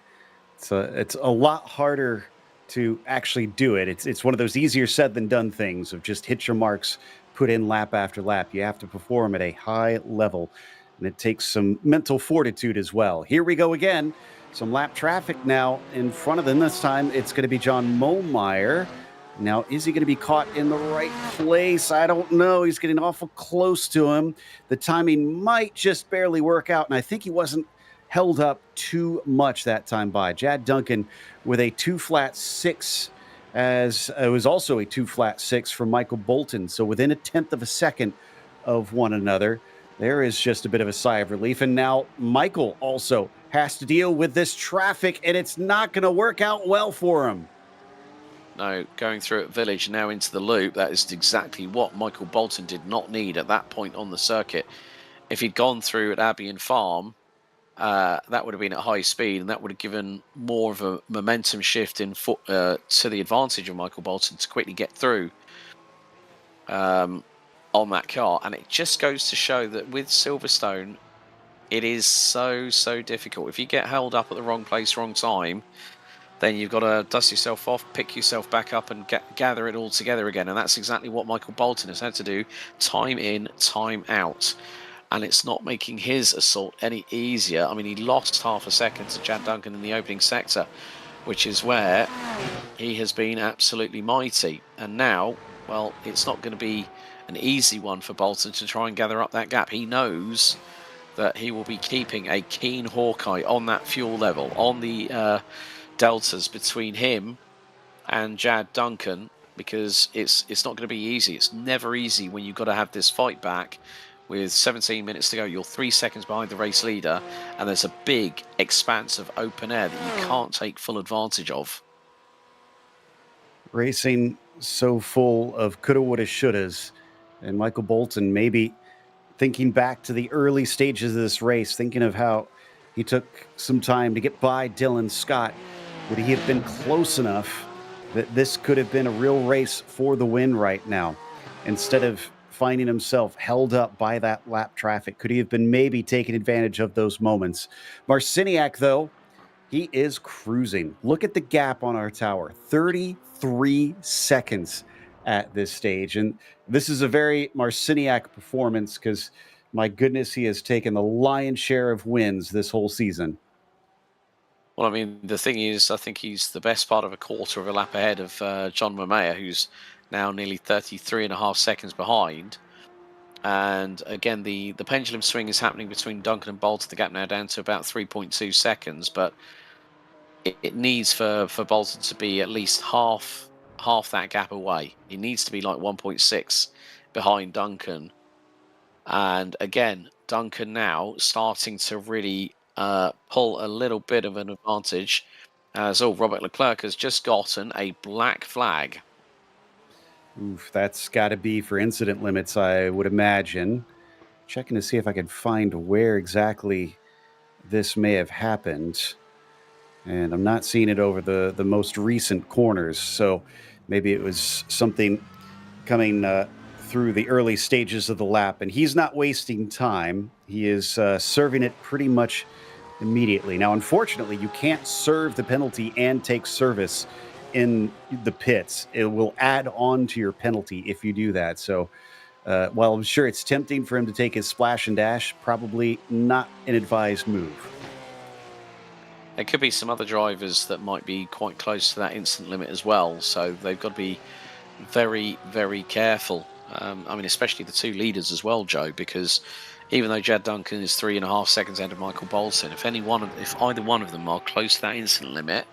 It's a lot harder to actually do it. It's one of those easier said than done things of just hit your marks, put in lap after lap. You have to perform at a high level, and it takes some mental fortitude as well. Here we go again. Some lap traffic now in front of them. This time it's going to be John Momeyer. Now, is he going to be caught in the right place? I don't know. He's getting awful close to him. The timing might just barely work out, and I think he wasn't held up too much that time by Jad Duncan with a 2.6, as it was also a 2.6 from Michael Bolton. So within 1/10 of a second of one another, there is just a bit of a sigh of relief. And now Michael also has to deal with this traffic, and it's not going to work out well for him. No, going through at Village now into the loop, that is exactly what Michael Bolton did not need at that point on the circuit. If he'd gone through at Abbey and Farm, that would have been at high speed, and that would have given more of a momentum shift in to the advantage of Michael Bolton to quickly get through on that car. And it just goes to show that with Silverstone, it is so difficult. If you get held up at the wrong place, wrong time, then you've got to dust yourself off, pick yourself back up, and gather it all together again. And that's exactly what Michael Bolton has had to do, time in, time out. And it's not making his assault any easier. I mean, he lost 0.5 second to Jad Duncan in the opening sector. which is where he has been absolutely mighty. And now, well, it's not going to be an easy one for Bolton to try and gather up that gap. He knows that he will be keeping a keen hawkeye on that fuel level, on the deltas between him and Jad Duncan, because it's not going to be easy. It's never easy when you've got to have this fight back with 17 minutes to go. You're 3 seconds behind the race leader, and there's a big expanse of open air that you can't take full advantage of. Racing so full of coulda, woulda, shouldas, and Michael Bolton maybe thinking back to the early stages of this race, thinking of how he took some time to get by Dylan Scott. Would he have been close enough that this could have been a real race for the win right now? Instead of finding himself held up by that lap traffic, could he have been maybe taking advantage of those moments? Marciniak, though, he is cruising. Look at the gap on our tower, 33 seconds at this stage. And this is a very Marciniak performance because, my goodness, he has taken the lion's share of wins this whole season. Well, I mean, the thing is, I think he's the best part of a quarter of a lap ahead of John Mamea, who's now nearly 33.5 seconds behind. And again, the pendulum swing is happening between Duncan and Bolton. The gap now down to about 3.2 seconds, but it needs for Bolton to be at least half that gap away. He needs to be like 1.6 behind Duncan. And again, Duncan now starting to really pull a little bit of an advantage, as Robert Leclerc has just gotten a black flag. Oof, that's got to be for incident limits, I would imagine. Checking to see if I can find where exactly this may have happened. And I'm not seeing it over the most recent corners. So maybe it was something coming through the early stages of the lap. And he's not wasting time. He is serving it pretty much immediately. Now, unfortunately, you can't serve the penalty and take service in the pits. It will add on to your penalty if you do that. So while I'm sure it's tempting for him to take his splash and dash, probably not an advised move. There could be some other drivers that might be quite close to that instant limit as well. So they've got to be very, very careful. I mean, especially the two leaders as well, Joe, because even though Jad Duncan is 3.5 seconds ahead of Michael Bolton, if either one of them are close to that instant limit,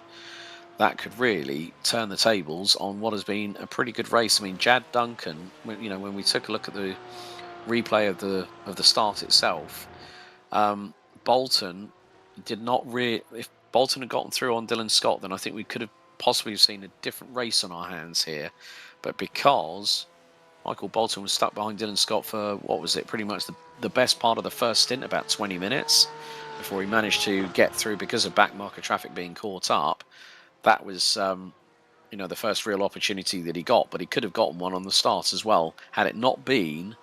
that could really turn the tables on what has been a pretty good race. I mean, Jad Duncan, when we took a look at the replay of the start itself, Bolton did not really. If Bolton had gotten through on Dylan Scott, then I think we could have possibly seen a different race on our hands here. But because Michael Bolton was stuck behind Dylan Scott for, what was it, pretty much the best part of the first stint, about 20 minutes, before he managed to get through because of backmarker traffic being caught up. That was, the first real opportunity that he got, but he could have gotten one on the start as well, had it not been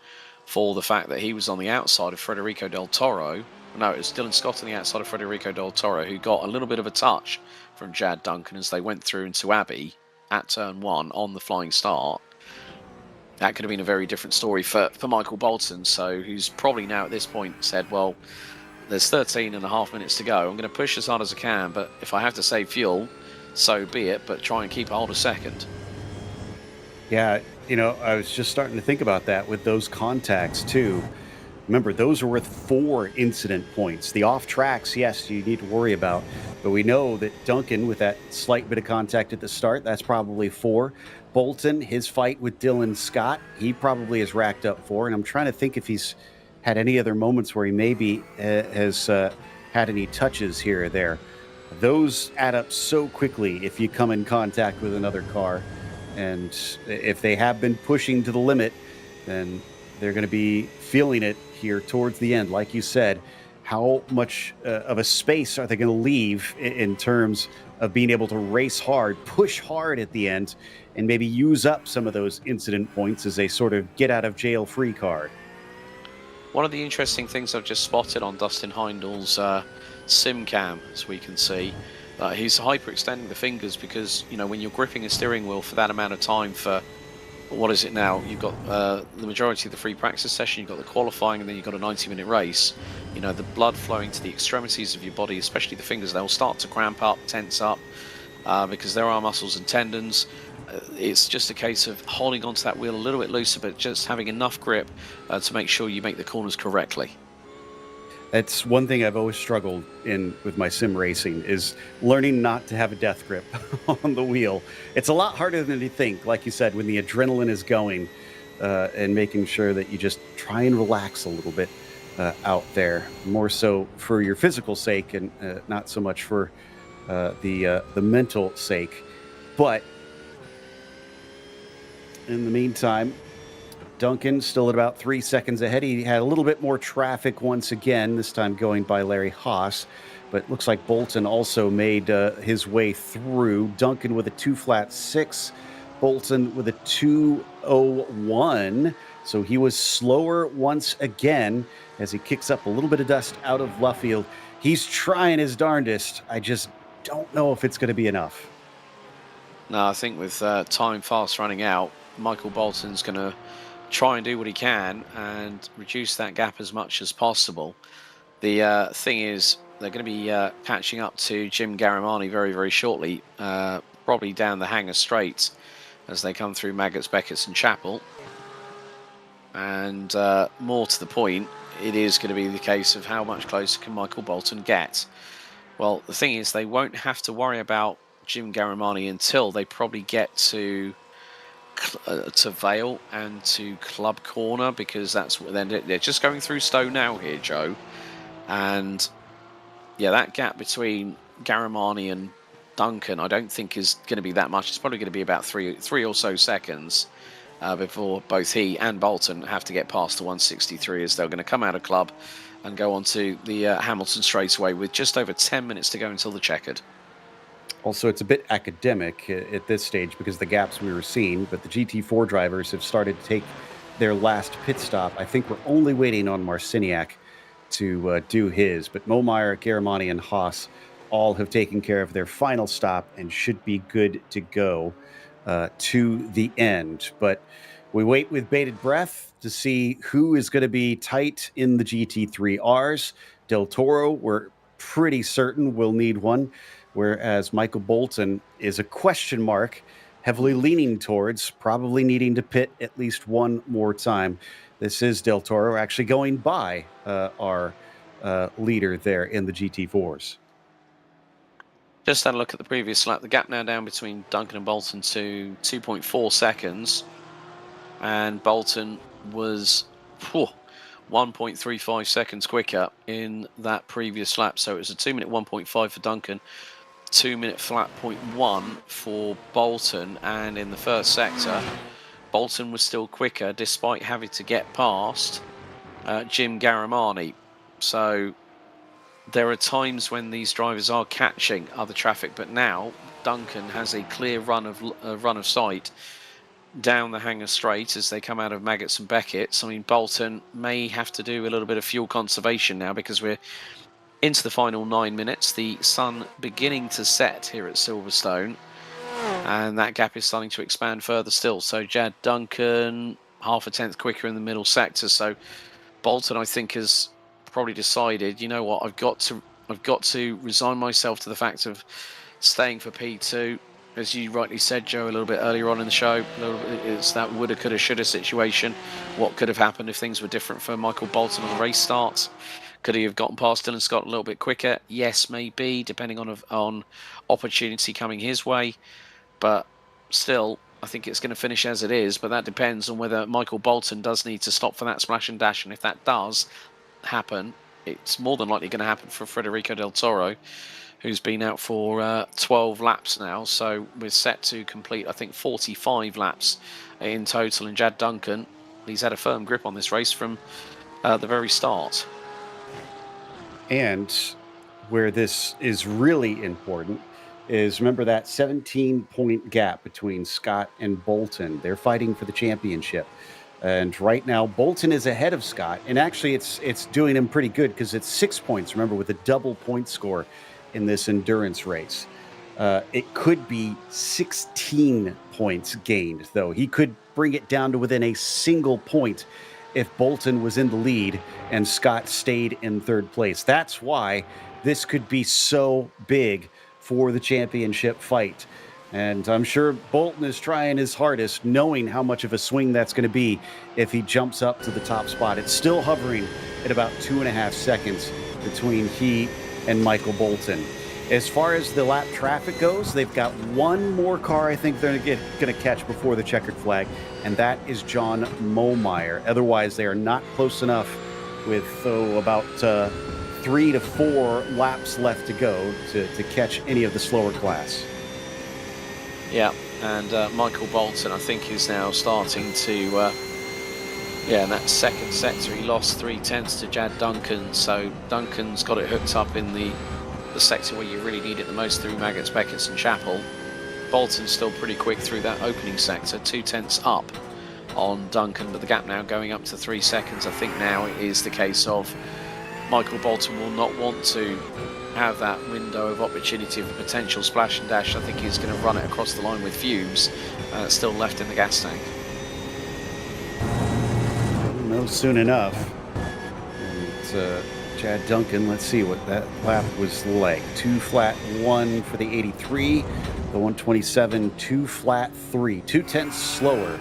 for the fact that he was on the outside of Federico Del Toro. No, it was Dylan Scott on the outside of Federico Del Toro, who got a little bit of a touch from Jad Duncan as they went through into Abbey at turn 1 on the flying start. That could have been a very different story for Michael Bolton, so who's probably now at this point said, well, there's 13.5 minutes to go. I'm going to push as hard as I can, but if I have to save fuel, so be it, but try and keep a hold of second. Yeah, I was just starting to think about that with those contacts too. Remember, those are worth 4 incident points. The off tracks, yes, you need to worry about, but we know that Duncan, with that slight bit of contact at the start, that's probably 4. Bolton, his fight with Dylan Scott, he probably has racked up 4, and I'm trying to think if he's had any other moments where he maybe has had any touches here or there. Those add up so quickly if you come in contact with another car. And if they have been pushing to the limit, then they're going to be feeling it here towards the end. Like you said, how much of a space are they going to leave in terms of being able to race hard, push hard at the end, and maybe use up some of those incident points as a sort of get out of jail free card? One of the interesting things I've just spotted on Dustin Heindel's sim cam, as we can see, he's hyperextending the fingers because, when you're gripping a steering wheel for that amount of time for, what is it now? You've got the majority of the free practice session, you've got the qualifying, and then you've got a 90-minute race. The blood flowing to the extremities of your body, especially the fingers, they'll start to cramp up, tense up. because there are muscles and tendons. It's just a case of holding onto that wheel a little bit looser, but just having enough grip to make sure you make the corners correctly. That's one thing I've always struggled in with my sim racing is learning not to have a death grip on the wheel. It's a lot harder than you think, like you said, when the adrenaline is going, and making sure that you just try and relax a little bit out there, more so for your physical sake and not so much for the mental sake. But in the meantime, Duncan still at about 3 seconds ahead. He had a little bit more traffic once again, this time going by Larry Haas. But looks like Bolton also made his way through. Duncan with a 2.6, Bolton with a 2.01. So he was slower once again as he kicks up a little bit of dust out of Luffield. He's trying his darndest. I just don't know if it's going to be enough. No, I think with time fast running out, Michael Bolton's going to try and do what he can and reduce that gap as much as possible. The thing is, they're going to be catching up to Jim Garamani very, very shortly, probably down the Hanger Straight as they come through Maggots, Beckett's and Chapel. And more to the point, it is going to be the case of how much closer can Michael Bolton get. Well, the thing is, they won't have to worry about Jim Garamani until they probably get to Vale and to Club Corner, because that's what they're just going through Stowe now here, Joe. And yeah, that gap between Garamani and Duncan I don't think is going to be that much. It's probably going to be about three or so seconds before both he and Bolton have to get past the 163, as they're going to come out of Club and go on to the Hamilton straightaway with just over 10 minutes to go until the checkered. Also, it's a bit academic at this stage because the gaps we were seeing, but the GT4 drivers have started to take their last pit stop. I think we're only waiting on Marciniak to do his, but Momeyer, Garamani, and Haas all have taken care of their final stop and should be good to go to the end. But we wait with bated breath to see who is going to be tight in the GT3Rs. Del Toro, we're pretty certain will need one, whereas Michael Bolton is a question mark, heavily leaning towards probably needing to pit at least one more time. This is Del Toro actually going by our leader there in the GT4s. Just had a look at the previous lap. The gap now down between Duncan and Bolton to 2.4 seconds. And Bolton was 1.35 seconds quicker in that previous lap. So it was a 2-minute 1.5 for Duncan, 2-minute flat 0.1 for Bolton. And in the first sector, Bolton was still quicker despite having to get past Jim Garamani. So there are times when these drivers are catching other traffic, but now Duncan has a clear run of sight down the Hanger Straight as they come out of Maggots and Beckett's. I mean, Bolton may have to do a little bit of fuel conservation now because we're into the final 9 minutes. The sun beginning to set here at Silverstone, and that gap is starting to expand further still. So Jad Duncan, half a tenth quicker in the middle sector. So Bolton, I think, has probably decided, you know what, I've got to resign myself to the fact of staying for P2. As you rightly said, Joe, a little bit earlier on in the show, it's that woulda, coulda, shoulda situation. What could have happened if things were different for Michael Bolton on the race starts? Could he have gotten past Dylan Scott a little bit quicker? Yes, maybe, depending on opportunity coming his way. But still, I think it's going to finish as it is. But that depends on whether Michael Bolton does need to stop for that splash and dash. And if that does happen, it's more than likely going to happen for Federico Del Toro, who's been out for 12 laps now. So we're set to complete, I think, 45 laps in total. And Jad Duncan, he's had a firm grip on this race from the very start. And where this is really important is, remember that 17-point gap between Scott and Bolton. They're fighting for the championship. And right now, Bolton is ahead of Scott. And actually, it's doing him pretty good because it's 6 points, remember, with a double point score in this endurance race. It could be 16 points gained, though. He could bring it down to within a single point if Bolton was in the lead and Scott stayed in third place. That's why this could be so big for the championship fight. And I'm sure Bolton is trying his hardest, knowing how much of a swing that's going to be if he jumps up to the top spot. It's still hovering at about 2.5 seconds between he and Michael Bolton. As far as the lap traffic goes, they've got one more car I think they're going to catch before the checkered flag, and that is John Momeyer. Otherwise, they are not close enough with about 3 to 4 laps left to go to catch any of the slower class. Yeah, and Michael Bolton, I think, is now starting to, in that second sector, he lost 0.3 to Jad Duncan, so Duncan's got it hooked up in the sector where you really need it the most through Maggots, Beckett's and Chapel. Bolton's still pretty quick through that opening sector, 0.2 up on Duncan, but the gap now going up to 3 seconds. I think now it is the case of Michael Bolton will not want to have that window of opportunity of a potential splash and dash. I think he's going to run it across the line with fumes still left in the gas tank. No, soon enough. And, Chad Duncan, let's see what that lap was like. 2 flat 1 for the 83, the 127, 2 flat 3, 0.2 slower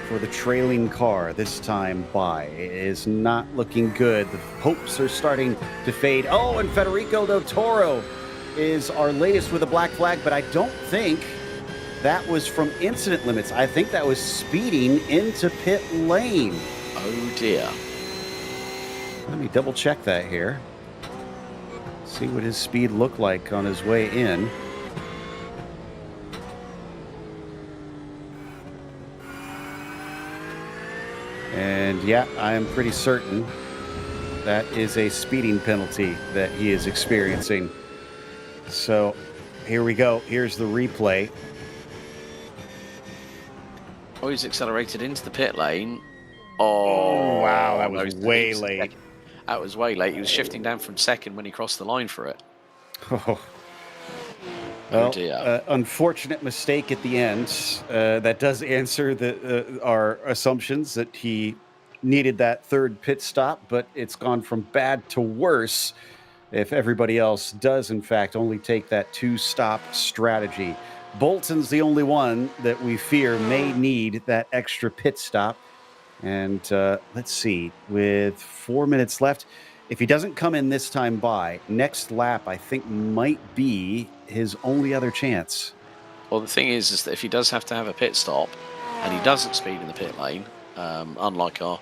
for the trailing car this time by. It is not looking good. The hopes are starting to fade. Oh, and Federico Del Toro is our latest with a black flag, but I don't think that was from incident limits. I think that was speeding into pit lane. Oh dear. Let me double check that here. See what his speed looked like on his way in. And yeah, I am pretty certain that is a speeding penalty that he is experiencing. So here we go. Here's the replay. Oh, he's accelerated into the pit lane. Oh, wow, that was way late. That was way late. He was shifting down from second when he crossed the line for it. Oh, well, dear. Unfortunate mistake at the end. That does answer our assumptions that he needed that third pit stop, but it's gone from bad to worse if everybody else does, in fact, only take that 2-stop strategy. Bolton's the only one that we fear may need that extra pit stop. And let's see, with 4 minutes left, if he doesn't come in this time by, next lap, I think, might be his only other chance. Well, the thing is that if he does have to have a pit stop, and he doesn't speed in the pit lane, unlike our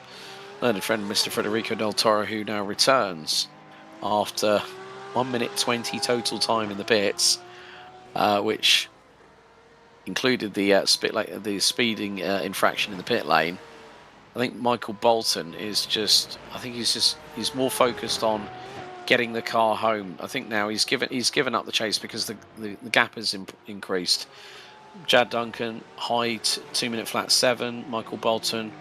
learned friend, Mr. Federico Del Toro, who now returns after 1 minute 20 total time in the pits, which included the speeding infraction in the pit lane. I think Michael Bolton is he's more focused on getting the car home. I think now he's given up the chase because the gap has increased. Jad Duncan, high 2 minute flat 7. Michael Bolton,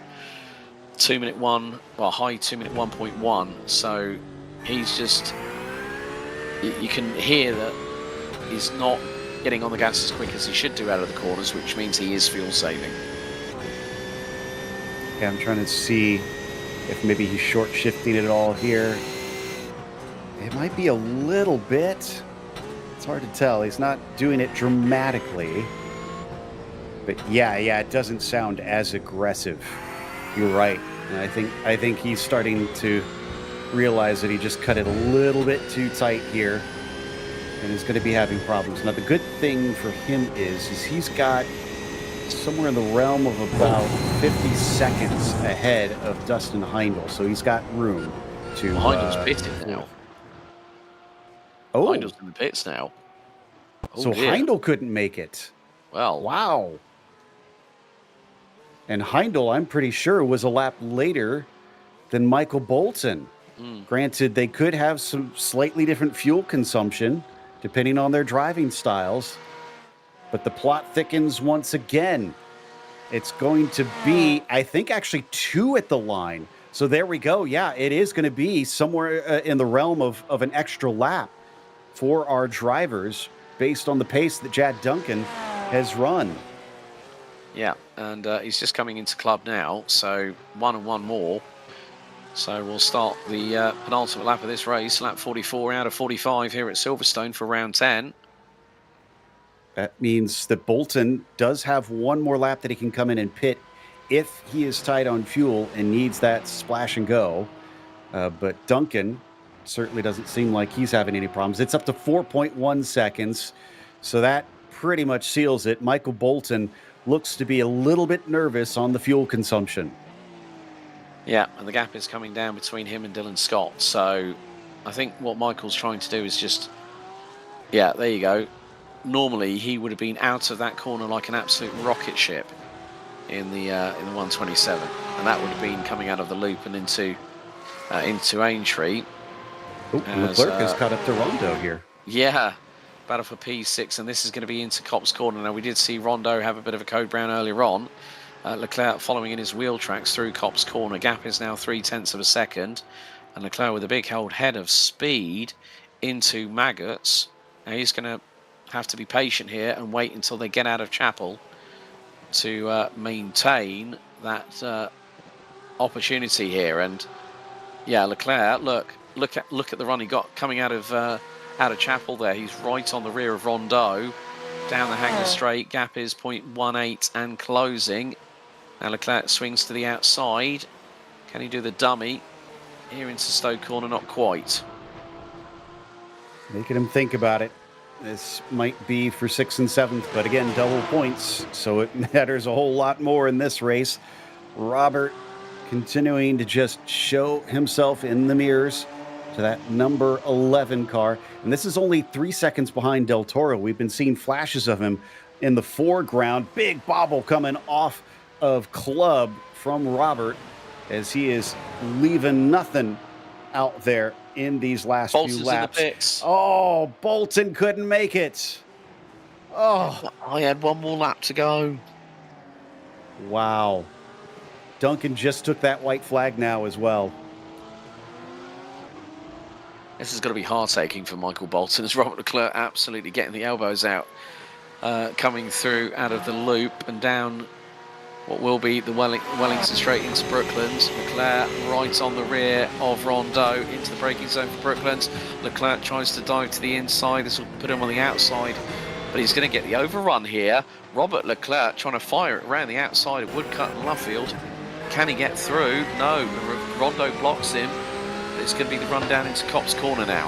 2 minute 1, well, high 2 minute 1.1. So he's just, you can hear that he's not getting on the gas as quick as he should do out of the corners, which means he is fuel saving. Yeah, I'm trying to see if maybe he's short shifting it all here. It might be a little bit. It's hard to tell. He's not doing it dramatically. But yeah, it doesn't sound as aggressive. You're right. And I think he's starting to realize that he just cut it a little bit too tight here and is going to be having problems. Now, the good thing for him is he's got somewhere in the realm of about 50 seconds ahead of Dustin Heindel, so he's got room to... Well, Heindel's pitted now. Oh. Heindel's in the pits now. Oh, so dear. Heindel couldn't make it. Well. Wow. And Heindel, I'm pretty sure, was a lap later than Michael Bolton. Granted, they could have some slightly different fuel consumption, depending on their driving styles. But the plot thickens once again. It's going to be, I think, actually 2 at the line. So there we go. Yeah, it is going to be somewhere in the realm of an extra lap for our drivers based on the pace that Jad Duncan has run. Yeah, and he's just coming into club now. So 1 and 1 more. So we'll start the penultimate lap of this race, lap 44 out of 45 here at Silverstone for round 10. That means that Bolton does have one more lap that he can come in and pit if he is tight on fuel and needs that splash and go. But Duncan certainly doesn't seem like he's having any problems. It's up to 4.1 seconds. So that pretty much seals it. Michael Bolton looks to be a little bit nervous on the fuel consumption. Yeah, and the gap is coming down between him and Dylan Scott. So I think what Michael's trying to do is just, yeah, there you go. Normally he would have been out of that corner like an absolute rocket ship in the 127, and that would have been coming out of the loop and into Aintree. Leclerc has caught up to Rondo here. Yeah, battle for P6, and this is going to be into Copse Corner. Now, we did see Rondo have a bit of a code brown earlier on. Leclerc following in his wheel tracks through Copse Corner. Gap is now 0.3 of a second, and Leclerc with a big old head of speed into Maggots. Now, he's going to have to be patient here and wait until they get out of Chapel to maintain that opportunity here. And yeah, Leclerc, look at the run he got coming out of Chapel there. He's right on the rear of Rondeau down the Hanger straight. Gap is 0.18 and closing. Now Leclerc swings to the outside. Can he do the dummy here into Stoke Corner? Not quite. Making him think about it. This might be for 6th and 7th, but again, double points, so it matters a whole lot more in this race. Robert continuing to just show himself in the mirrors to that number 11 car. And this is only 3 seconds behind Del Toro. We've been seeing flashes of him in the foreground. Big bobble coming off of Club from Robert as he is leaving nothing out there in these last few laps. Oh, Bolton couldn't make it. Oh, I had one more lap to go. Wow. Duncan just took that white flag now as well. This is going to be heart-aching for Michael Bolton as Robert Leclerc absolutely getting the elbows out, coming through out of the loop and down what will be the Wellington straight into Brooklands. Leclerc right on the rear of Rondeau into the braking zone for Brooklands. Leclerc tries to dive to the inside. This will put him on the outside, but he's going to get the overrun here. Robert Leclerc trying to fire it around the outside of Woodcut and Luffield. Can he get through? No, Rondo blocks him. It's going to be the run down into Copse Corner now.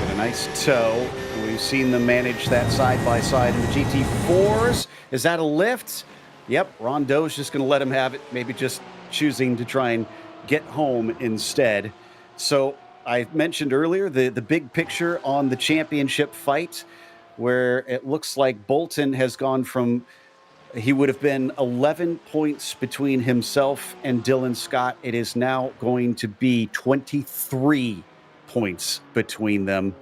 With a nice toe. We've seen them manage that side-by-side in the GT4s. Is that a lift? Yep, Rondeau's just going to let him have it, maybe just choosing to try and get home instead. So I mentioned earlier the big picture on the championship fight, where it looks like Bolton has gone from, he would have been 11 points between himself and Dylan Scott. It is now going to be 23 points between them.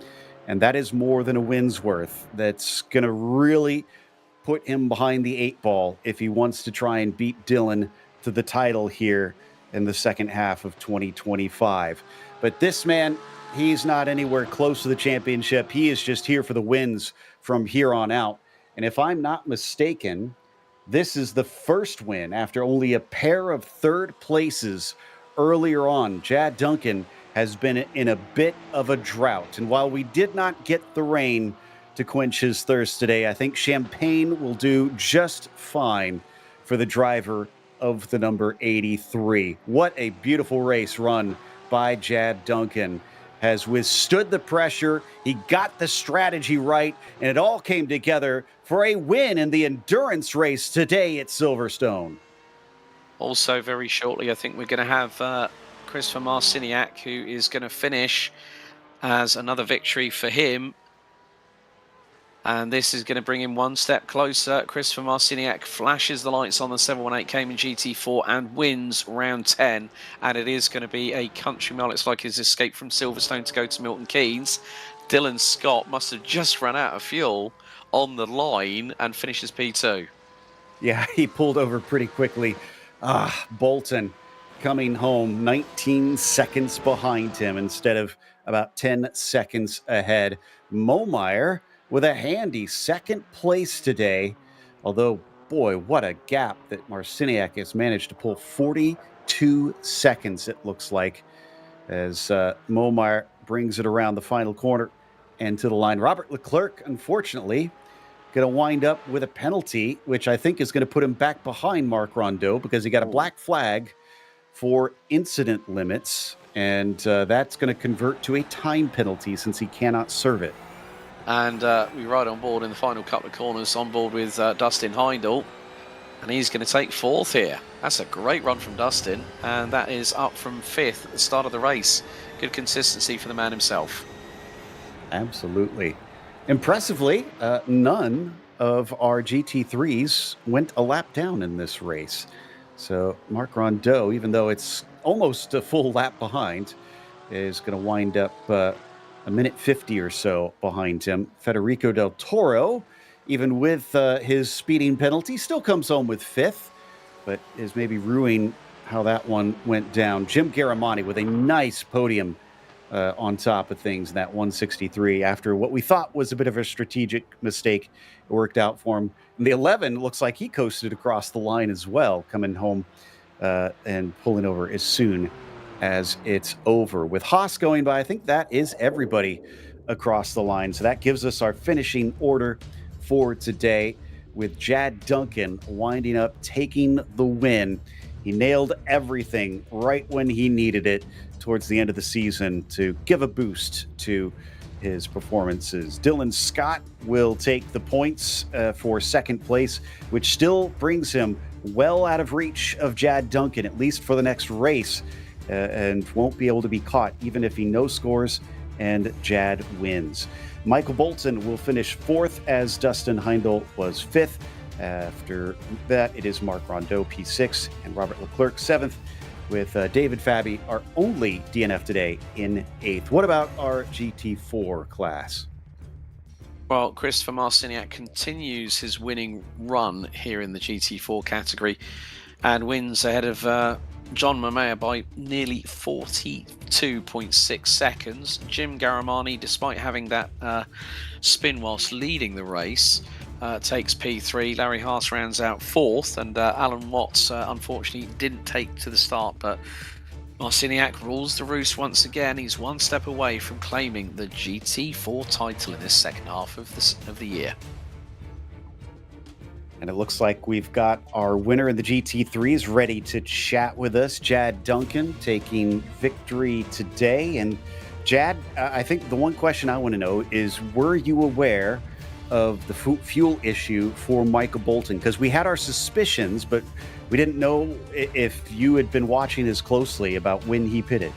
And that is more than a win's worth. That's going to really put him behind the 8 ball if he wants to try and beat Dylan to the title here in the second half of 2025. But this man, he's not anywhere close to the championship. He is just here for the wins from here on out. And if I'm not mistaken, this is the first win after only a pair of third places earlier on. Jad Duncan has been in a bit of a drought. And while we did not get the rain to quench his thirst today, I think champagne will do just fine for the driver of the number 83. What a beautiful race run by Jad Duncan. Has withstood the pressure. He got the strategy right, and it all came together for a win in the endurance race today at Silverstone. Also, very shortly, I think we're going to have Christopher Marciniak, who is going to finish as another victory for him. And this is going to bring him one step closer. Christopher Marciniak flashes the lights on the 718 Cayman GT4 and wins round 10. And it is going to be a country mile. It's like his escape from Silverstone to go to Milton Keynes. Dylan Scott must have just run out of fuel on the line and finishes P2. Yeah, he pulled over pretty quickly. Bolton coming home 19 seconds behind him instead of about 10 seconds ahead. Momeyer with a handy second place today. Although, boy, what a gap that Marciniak has managed to pull. 42 seconds, it looks like, as Momeyer brings it around the final corner and to the line. Robert Leclerc, unfortunately, going to wind up with a penalty, which I think is going to put him back behind Marc Rondeau because he got a black flag for incident limits, and that's going to convert to a time penalty since he cannot serve it. And we ride on board in the final couple of corners, on board with Dustin Heindel, and he's going to take fourth here. That's a great run from Dustin, and that is up from fifth at the start of the race. Good consistency for the man himself. Absolutely. Impressively, none of our GT3s went a lap down in this race. So Marc Rondeau, even though it's almost a full lap behind, is going to wind up a minute 50 or so behind him. Federico Del Toro, even with his speeding penalty, still comes home with fifth, but is maybe ruining how that one went down. Jim Garamani with a nice podium on top of things in that 163 after what we thought was a bit of a strategic mistake. It worked out for him. And the 11 looks like he coasted across the line as well, coming home and pulling over as soon as it's over. With Haas going by, I think that is everybody across the line. So that gives us our finishing order for today, with Jad Duncan winding up taking the win. He nailed everything right when he needed it towards the end of the season to give a boost to his performances. Dylan Scott will take the points for second place, which still brings him well out of reach of Jad Duncan, at least for the next race, and won't be able to be caught even if he no scores and Jad wins. Michael Bolton will finish fourth as Dustin Heindel was fifth. After that, it is Marc Rondeau, P6, and Robert Leclerc, seventh, with David Fabi, our only DNF today, in eighth. What about our GT4 class? Well, Christopher Marciniak continues his winning run here in the GT4 category and wins ahead of John Mamea by nearly 42.6 seconds. Jim Garamani, despite having that spin whilst leading the race, takes P3. Larry Haas rounds out fourth, and Alan Watts unfortunately didn't take to the start, but Marciniak rules the roost once again. He's one step away from claiming the GT4 title in this second half of the year. And it looks like we've got our winner in the GT3s ready to chat with us. Jad Duncan taking victory today. And Jad, I think the one question I want to know is, were you aware of the fuel issue for Michael Bolton? Because we had our suspicions, but we didn't know if you had been watching as closely about when he pitted.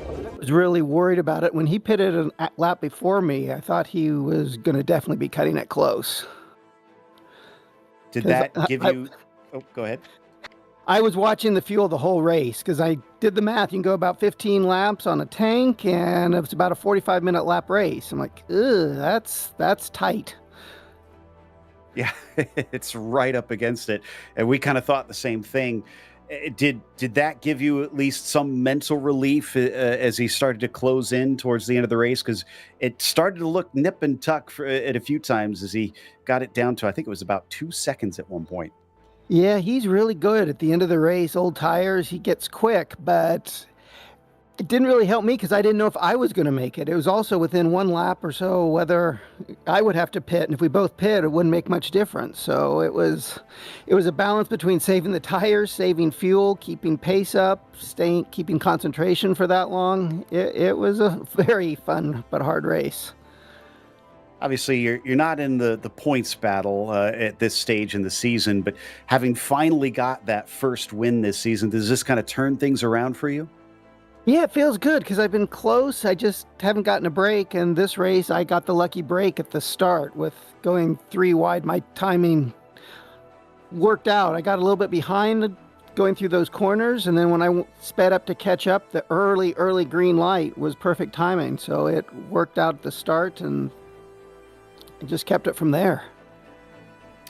I was really worried about it. When he pitted a lap before me, I thought he was going to definitely be cutting it close. Did that give you... Oh, go ahead. I was watching the fuel the whole race because I did the math. You can go about 15 laps on a tank, and it was about a 45-minute lap race. I'm like, ugh, that's tight. Yeah, it's right up against it. And we kind of thought the same thing. Did that give you at least some mental relief as he started to close in towards the end of the race? Because it started to look nip and tuck at a few times as he got it down to, I think it was about 2 seconds at one point. Yeah, he's really good at the end of the race. Old tires, he gets quick, but it didn't really help me because I didn't know if I was going to make it. It was also within one lap or so whether I would have to pit, and if we both pit, it wouldn't make much difference. So it was a balance between saving the tires, saving fuel, keeping pace up, keeping concentration for that long. It was a very fun but hard race. Obviously, you're not in the points battle at this stage in the season, but having finally got that first win this season, does this kind of turn things around for you? Yeah, it feels good because I've been close. I just haven't gotten a break. And this race, I got the lucky break at the start with going 3 wide. My timing worked out. I got a little bit behind going through those corners. And then when I sped up to catch up, the early green light was perfect timing. So it worked out at the start, and I just kept it from there.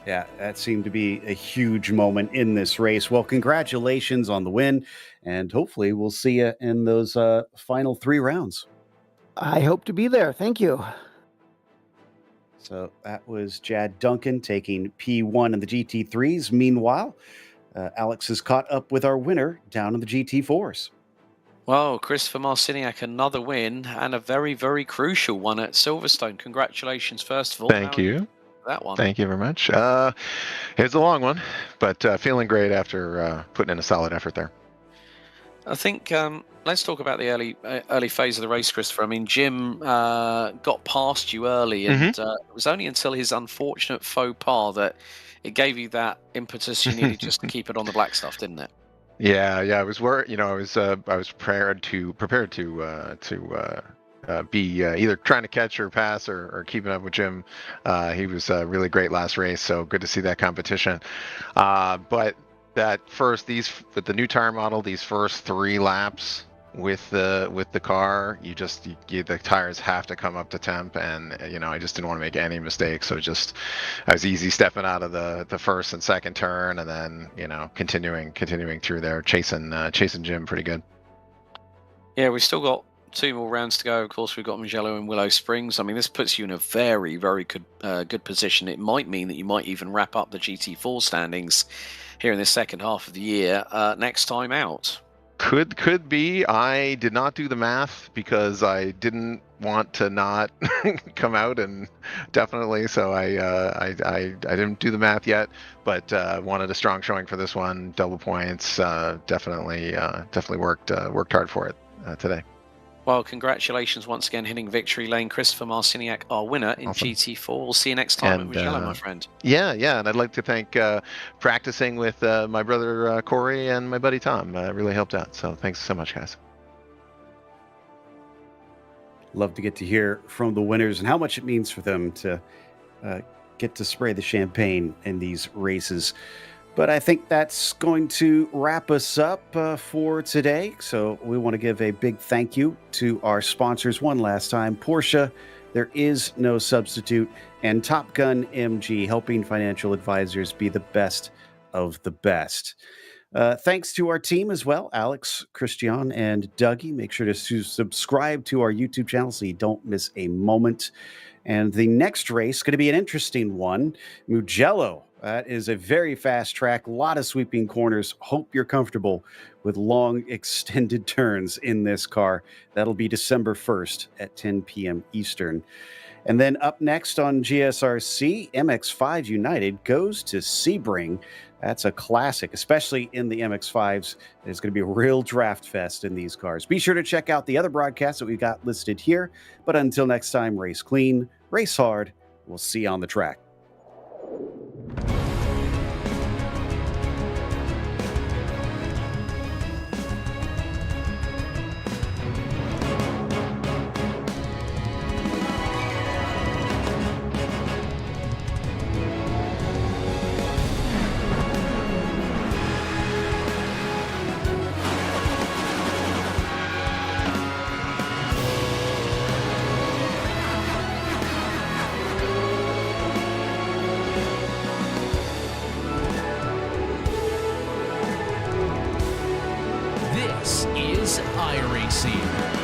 Yeah, that seemed to be a huge moment in this race. Well, congratulations on the win, and hopefully we'll see you in those final 3 rounds. I hope to be there. Thank you. So that was Jad Duncan taking P1 in the GT3s. Meanwhile, Alex has caught up with our winner down in the GT4s. Well, Christopher Marciniak, another win and a very, very crucial one at Silverstone. Congratulations, first of all. Thank you. That one. Thank you very much. It's a long one, but feeling great after putting in a solid effort there. I think let's talk about the early phase of the race, Christopher. I mean, Jim got past you early, and it was only until his unfortunate faux pas that it gave you that impetus you needed just to keep it on the black stuff, didn't it? Yeah. I was worried. I was prepared to be either trying to catch or pass or keeping up with Jim. He was really great last race, so good to see that competition. But that with the new tire model, these first 3 laps with the car, the tires have to come up to temp, and I just didn't want to make any mistakes. So I was easy stepping out of the first and second turn, and then continuing through there, chasing Jim pretty good. Yeah, we've still got 2 more rounds to go. Of course, we've got Mugello and Willow Springs. I mean, this puts you in a very, very good position. It might mean that you might even wrap up the GT4 standings here in the second half of the year next time out. Could be. I did not do the math because I didn't want to not come out, and definitely. So I didn't do the math yet, but wanted a strong showing for this one. Double points. Definitely worked hard for it today. Well, congratulations once again, hitting victory lane. Christopher Marciniak, our winner in Awesome. GT4. We'll see you next time at Mugello, my friend. Yeah, and I'd like to thank practicing with my brother Corey and my buddy Tom. Really helped out. So thanks so much, guys. Love to get to hear from the winners and how much it means for them to get to spray the champagne in these races. But I think that's going to wrap us up for today. So we want to give a big thank you to our sponsors one last time. Porsche, there is no substitute, and Top Gun MG, helping financial advisors be the best of the best. Thanks to our team as well, Alex, Christian, and Dougie. Make sure to subscribe to our YouTube channel so you don't miss a moment. And the next race is going to be an interesting one. Mugello. That is a very fast track, a lot of sweeping corners. Hope you're comfortable with long, extended turns in this car. That'll be December 1st at 10 p.m. Eastern. And then up next on GSRC, MX-5 United goes to Sebring. That's a classic, especially in the MX-5s. It's going to be a real draft fest in these cars. Be sure to check out the other broadcasts that we've got listed here. But until next time, race clean, race hard. We'll see you on the track. This is iRacing.